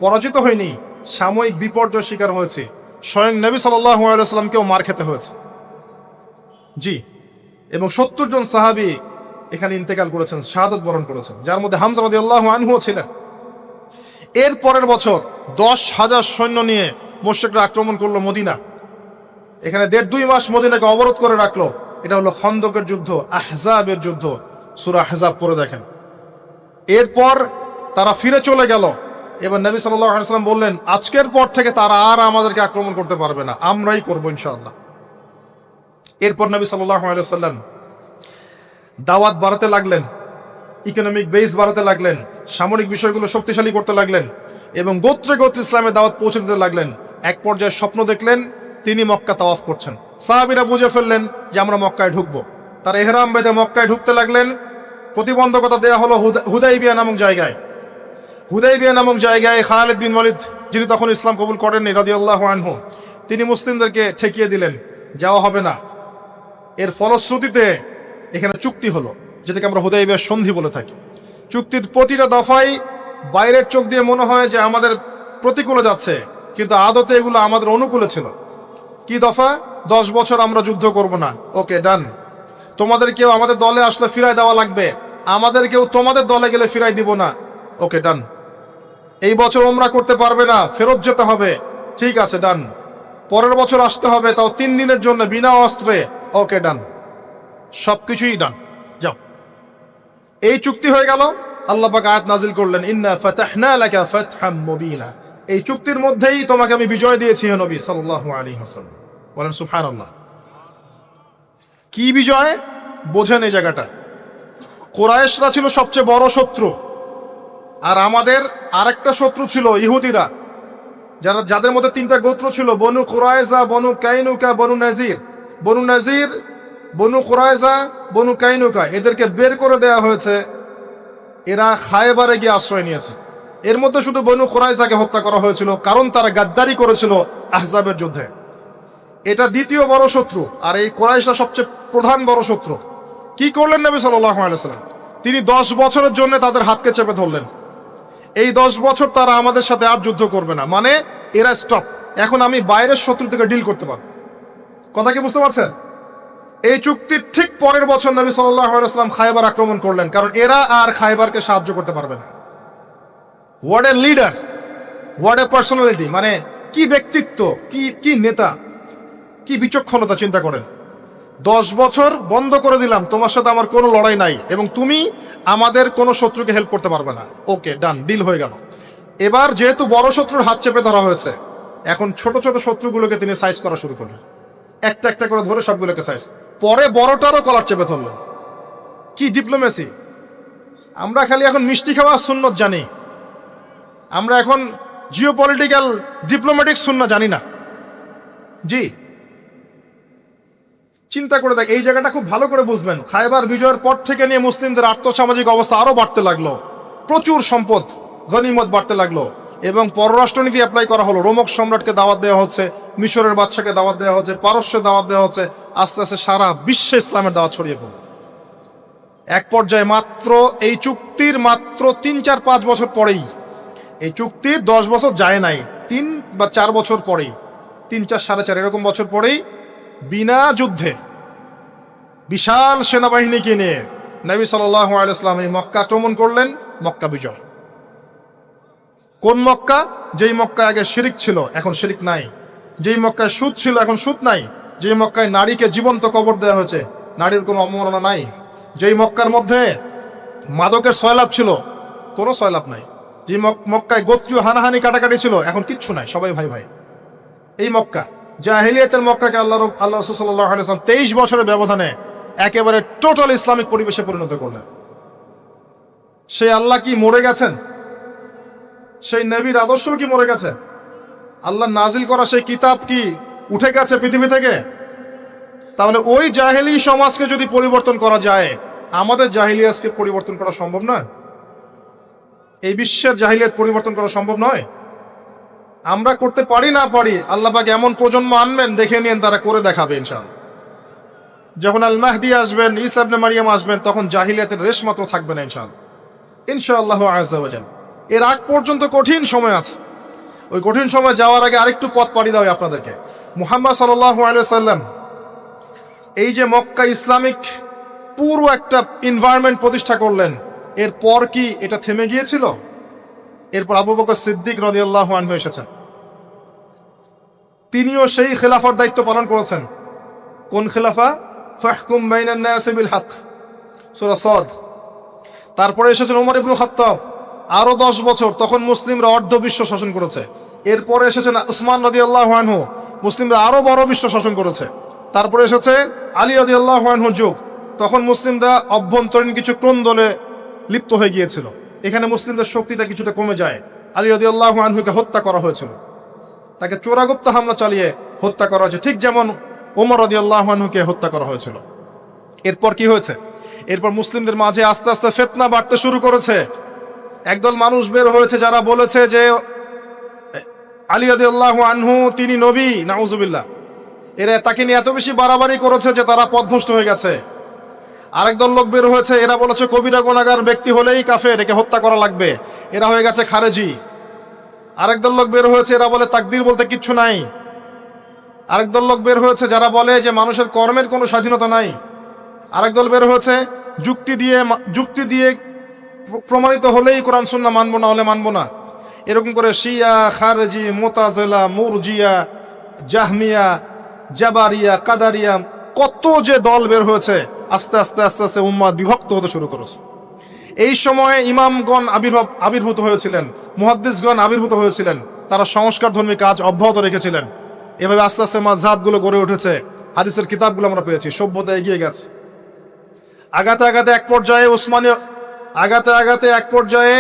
পরাজিত হয়নি, সাময়িক বিপর্যয় শিকার হয়েছে। স্বয়ং নবী সাল্লাল্লাহু আলাইহি ওয়াসাল্লামকেও মার খেতে হয়েছে। জি, এবং 70 জন সাহাবী এখানে ইন্তেকাল করেছেন, শাহাদাত বরণ করেছেন, যার মধ্যে হামজা রাদিয়াল্লাহু আনহুও ছিলেন। এর পরের বছর 10,000 সৈন্য নিয়ে মুশরিকরা আক্রমণ করলো মদিনা। এখানে 1.5-2 মাস মদিনাকে অবরোধ করে রাখলো। এটা হলো খন্দকের যুদ্ধ, আহজাবের যুদ্ধ। সূরা আহজাব পড়ে দেখেন। এরপর তারা ফিরে চলে গেল। এবার নবী সাল্লাল্লাহু আলাইহি ওয়াসাল্লাম বললেন, আজকের পর থেকে তারা আর আমাদেরকে আক্রমণ করতে পারবে না, আমরাই করবো ইনশাআল্লাহ। এরপর নবী সাল্লাল্লাহু আলাইহি ওয়াসাল্লাম দাওয়াত বাড়াতে লাগলেন, ইকোনমিক বেস বাড়াতে লাগলেন, সামরিক বিষয়গুলো শক্তিশালী করতে লাগলেন এবং গোত্রে গোত্রে ইসলামের দাওয়াত পৌঁছে দিতে লাগলেন। এক পর্যায়ে স্বপ্ন দেখলেন তিনি মক্কা তাওয়াফ করছেন। সাহাবীরা বুঝে ফেললেন যে আমরা মক্কায় ঢুকবো। তারা ইহরাম বেঁধে মক্কায় ঢুকতে লাগলেন। প্রতিবন্ধকতা দেওয়া হলো হুদাইবিয়া নামক জায়গায়। হুদাইবিয়া নামক জায়গায় খালিদ বিন ওয়ালিদ, যিনি তখন ইসলাম কবুল করেননি রাদিয়াল্লাহু আনহু, তিনি মুসলিমদেরকে ঠেকিয়ে দিলেন, যাওয়া হবে না। এর ফলশ্রুতিতে এখানে চুক্তি হলো, যেটাকে আমরা হুদাইবিয়ার সন্ধি বলে থাকি। চুক্তির প্রতিটা দফায় বাইরের চোখ দিয়ে মনে হয় যে আমাদের প্রতিকূলে যাচ্ছে, কিন্তু আদতে এগুলো আমাদের অনুকূলে ছিল। কি দফা? 10 বছর আমরা যুদ্ধ করব না, ওকে ডান। তোমাদের কেউ আমাদের দলে আসলে ফিরাই দেওয়া লাগবে, আমাদের কেউ তোমাদের দলে গেলে ফিরাই দিব না, ওকে ডান। এই বছর ওমরা করতে পারবে না, ফেরত যেতে হবে, ঠিক আছে ডান। পরের বছর আসতে হবে, তাও 3 দিনের জন্য বিনা অস্ত্রে, ওকে ডান। সবকিছুই ডান, যাও। এই চুক্তি হয়ে গেল। আল্লাহ পাক আয়াত নাজিল করলেন, ইন্না ফাতাহনা লাকা ফাতহাম মুবিনা। এই চুক্তির মধ্যেই তোমাকে আমি বিজয় দিয়েছি হে নবী সাল্লাল্লাহু আলাইহি ওয়াসাল্লাম। বলেন সুবহানাল্লাহ। কি বিজয়? বোঝেন এই জায়গাটা। কুরাইশরা ছিল সবচেয়ে বড় শত্রু, আর আমাদের আরেকটা শত্রু ছিল ইহুদিরা, যাদের মধ্যে 3টা গোত্র ছিল, বনু কুরাইজা, বনু কাইনুকা, বনু নাজির। বনু নাজির, বনু কুরাইজা, বনু কাইনুকা, এদেরকে বের করে দেওয়া হয়েছে। এরা খায়বারে গিয়ে আশ্রয় নিয়েছে। এর মধ্যে শুধু বনু কুরাইজাকে হত্যা করা হয়েছিল, কারণ তারা গাদ্দারি করেছিল আহজাবের যুদ্ধে। এটা দ্বিতীয় বড় শত্রু, আর এই কুরাইশরা সবচেয়ে প্রধান বড় শত্রু। কি করলেন নবী সাল্লাল্লাহু আলাইহি ওয়াসাল্লাম? তিনি 10 বছরের জন্য তাদের হাতকে চেপে ধরলেন। এই 10 বছর তারা আমাদের সাথে আর যুদ্ধ করবে না, মানে এরা স্টপ। এখন আমি বাইরের শত্রু থেকে ডিল করতে পারবো। কথা কি বুঝতে পারছেন? এই চুক্তির ঠিক পরের বছর নবী সাল্লাল্লাহু আলাইহি ওয়াসাল্লাম খায়বার আক্রমণ করলেন, কারণ এরা আর খায়বারকে সাহায্য করতে পারবে না। What a leader, what a personality, মানে কি ব্যক্তিত্ব, কি নেতা, কি বিচক্ষণতা, চিন্তা করেন। 10 বছর বন্ধ করে দিলাম, তোমার সাথে আমার কোনো লড়াই নাই এবং তুমি আমাদের কোনো শত্রুকে হেল্প করতে পারবে না, ওকে ডান, ডিল হয়ে গেল। এবার যেহেতু বড় শত্রুর হাত চেপে ধরা হয়েছে, এখন ছোট ছোট শত্রুগুলোকে তিনি সাইজ করা শুরু করলেন। একটা একটা করে ধরে সবগুলোকে সাইজ, পরে বড়টারও কলার চেপে ধরলেন। কি ডিপ্লোমেসি! আমরা খালি এখন মিষ্টি খাওয়া সুন্নত জানি, আমরা এখন জিওপলিটিক্যাল ডিপ্লোম্যাটিক সুন্নাত জানি না। জি, চিন্তা করে দেখ, এই জায়গাটা খুব ভালো করে বুঝবেন। খায়বার বিজয়ের পর থেকে নিয়ে মুসলিমদের আর্থসামাজিক অবস্থা আরো বাড়তে লাগলো, প্রচুর সম্পদ গনিমত বাড়তে লাগলো এবং পররাষ্ট্রনীতি অ্যাপ্লাই করা হলো। রোমক সম্রাটকে দাওয়াত দেওয়া হচ্ছে, মিশরের বাদশাকে দাওয়াত দেওয়া হচ্ছে, পারস্যে দাওয়াত দেওয়া হচ্ছে। আস্তে আস্তে সারা বিশ্বে ইসলামের দাওয়াত ছড়িয়ে পড়ল। এক পর্যায়ে মাত্র এই চুক্তির 3-4-5 বছর পরেই, এই চুক্তির 10 বছর যায় নাই, 3 বা 4 বছর পরেই, 3-4 4.5 এরকম বছর পরেই বিনা যুদ্ধে বিশাল সেনাবাহিনীকে নিয়ে নবী সাল্লাল্লাহু আলাইহি ওয়াসাল্লাম এই মক্কা আক্রমণ করলেন। মক্কা বিজয়। কোন মক্কা? যেই মক্কায় আগে শিরিক ছিল, এখন শিরিক নাই। যেই মক্কায় সুদ ছিল, এখন সুদ নাই। যেই মক্কায় নারীকে জীবন্ত কবর দেওয়া হয়েছে, নারীর কোনো অবমাননা নাই। যেই মক্কার মধ্যে মাদকের সয়লাভ ছিল, কোনো সয়লাভ নাই। যে মক্কায় গোত্রীয় হানাহানি কাটাকাটি ছিল, এখন কিচ্ছু নাই, সবাই ভাই ভাই। এই মক্কা, জাহেলিয়াতের মক্কাকে আল্লাহ রাসূল সাল্লাল্লাহু আলাইহি ওয়াসাল্লাম 23 বছরের ব্যবধানে একেবারে টোটাল ইসলামিক পরিবেশে পরিণত করলেন। সেই আল্লাহ কি মরে গেছেন? সেই নবীর আদর্শ কি মরে গেছে? আল্লাহ নাজিল করা সেই কিতাব কি উঠে গেছে পৃথিবী থেকে? তাহলে ওই জাহেলি সমাজকে যদি পরিবর্তন করা যায়, আমাদের জাহেলিয়াতকে পরিবর্তন করা সম্ভব নয়? এই বিশ্বের জাহেলিয়াত পরিবর্তন করা সম্ভব নয়? আমরা করতে পারি না পারি, আল্লাহ পাক এমন প্রজন্ম আনবেন, দেখে নিন তারা করে দেখাবে ইনশাআল্লাহ। যখন আল মাহদি আসবেন, ঈসা ইবনে মারিয়াম আসবেন, তখন জাহিলিয়াতের রেশ মাত্র থাকবে না ইনশাআল্লাহ, ইনশাআল্লাহু আযজা ওয়া জাল। এর আগ পর্যন্ত কঠিন সময় আছে। ওই কঠিন সময় যাওয়ার আগে আরেকটু পথ পাড়ি দেওয়া আপনাদেরকে। মুহাম্মদ সাল্লাল্লাহু আলাইহি ওয়াসাল্লাম এই যে মক্কা ইসলামিক পুরো একটা এনভায়রনমেন্ট প্রতিষ্ঠা করলেন, এরপর কি এটা থেমে গিয়েছিল? এরপর আবু বকর সিদ্দিক রাদিয়াল্লাহু আনহু এসেছেন, তিনিও সেই খেলাফার দায়িত্ব পালন করেছেন। কোন খেলাফা? ফাহকুম বাইনান নাসি বিল হক, সূরা সাদ। তারপরে এসেছেন ওমর ইবনে খাত্তাব, আরো 10 বছর, তখন মুসলিমরা অর্ধ বিশ্ব শাসন করেছে। এরপরে এসেছেন উসমান রাদিয়াল্লাহু আনহু, মুসলিমরা আরো বড় বিশ্ব শাসন করেছে। তারপরে এসেছে আলী রাদিয়াল্লাহু আনহুর যুগ, তখন মুসলিমরা অভ্যন্তরীণ কিছু ক্রন্দলে লিপ্ত হয়ে গিয়েছিল, এখানে মুসলিমদের শক্তিটা কিছুটা কমে যায়। আলী রাদিয়াল্লাহু আনহুকে হত্যা করা হয়েছিল, তাকে চোরাগুপ্ত হামলা চালিয়ে হত্যা করা হয়েছে, ঠিক যেমন ওমর রাদিয়াল্লাহু আনহুকে হত্যা করা হয়েছিল। এরপর কি হয়েছে? এরপর মুসলিমদের মাঝে আস্তে আস্তে ফিতনা বাড়তে শুরু করেছে। একদল মানুষ বের হয়েছে যারা বলেছে যে আলী রাদিয়াল্লাহু আনহু তিনি নবী, নাউজুবিল্লাহ। এরা তাকে নিয়ে এত বেশি বাড়াবাড়ি করেছে যে তারা পথভ্রষ্ট হয়ে গেছে। আরেক দল লোক বের হয়েছে, এরা বলেছে কবিরা গুনাহগার ব্যক্তি হলেই কাফের, একে হত্যা করা লাগবে, এরা হয়ে গেছে খারেজি। আরেক দল লোক বের হয়েছে, এরা বলে তাকদীর বলতে কিচ্ছু নাই। আরেক দল লোক বের হয়েছে যারা বলে যে মানুষের কর্মের কোনো স্বাধীনতা নাই। আরেক দল বের হয়েছে যুক্তি দিয়ে প্রমাণিত হলেই কোরআন সুন্নাহ মানবো, না হলে মানবো না। এরকম করে শিয়া, খারেজি, মুতাজিলা, মুরজিয়া, জাহমিয়া, জাবারিয়া, কাদারিয়া, কত যে দল বের হয়েছে, আস্তে আস্তে আস্তে আস্তে উম্মাহ বিভক্ত হতে শুরু করেছে। এই সময়ে ইমামগণ আবির্ভূত হয়েছিলেন, মুহাদ্দিসগণ আবির্ভূত হয়েছিলেন, তারা সংস্কার ধর্মী কাজ অব্যাহত রেখেছিলেন। এভাবে আস্তে আস্তে মাযহাবগুলো গড়ে উঠেছে, হাদিসের কিতাবগুলো আমরা পেয়েছি, সভ্যতা এগিয়ে গেছে। আগাতে আগাতে এক পর্যায়ে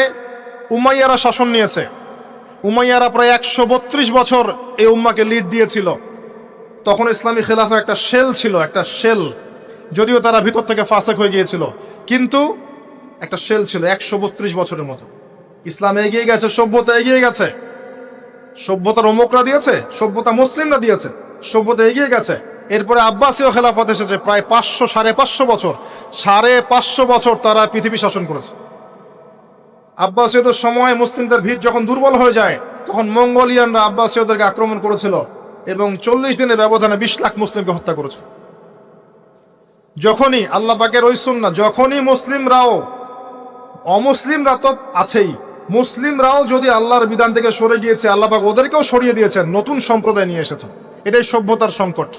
উমাইয়ারা শাসন নিয়েছে। উমাইয়ারা প্রায় 132 বছর এই উম্মাকে লিড দিয়েছিল। তখন ইসলামী খেলাফা একটা শেল ছিল, একটা শেল, যদিও তারা ভিতর থেকে ফাসেক হয়ে গিয়েছিল, কিন্তু একটা শেল ছিল 132 বছরের মতো। ইসলাম এগিয়ে গেছে, সভ্যতা এগিয়ে গেছে। সভ্যতার অমুকরা দিয়েছে, সভ্যতা মুসলিমরা দিয়েছে, সভ্যতা এগিয়ে গেছে। এরপরে আব্বাসীয় খেলাফত এসেছে, প্রায় 500-550 বছর, 550 বছর তারা পৃথিবী শাসন করেছে। আব্বাসীয়দের সময় মুসলিমদের ভিত যখন দুর্বল হয়ে যায়, তখন মঙ্গোলিয়ানরা আব্বাসীয়দেরকে আক্রমণ করেছিল এবং 40 দিনের ব্যবধানে 20 লাখ মুসলিমকে হত্যা করেছে। যখনই আল্লাহ পাকের ওই সুন্নাহ, যখনই অমুসলিমরা তো আছেই, মুসলিমরাও যদি আল্লাহর বিধান থেকে সরে গিয়েছে, আল্লাহ পাক ওদেরকেও সরিয়ে দিয়েছেন, নতুন সম্প্রদায় নিয়ে এসেছেন। এটাই সভ্যতার সংকট।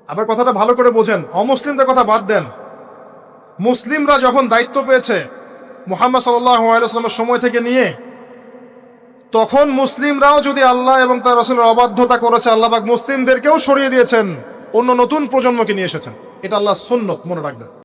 আবার কথাটা ভালো করে বোঝেন, অমুসলিমদের কথা বাদ দেন। মুসলিমরা যখন দায়িত্ব পেয়েছে মুহাম্মদ সাল্লাল্লাহু আলাইহি ওয়াসাল্লামের সময় থেকে নিয়ে, তখন মুসলিমরাও যদি আল্লাহ এবং তার রাসূলের অবাধ্যতা করেছে, আল্লাহ পাক মুসলিমদেরকেও সরিয়ে দিয়েছেন, অন্য নতুন প্রজন্মকে নিয়ে এসেছেন। এটা আল্লাহর সুন্নত, মনে রাখবেন।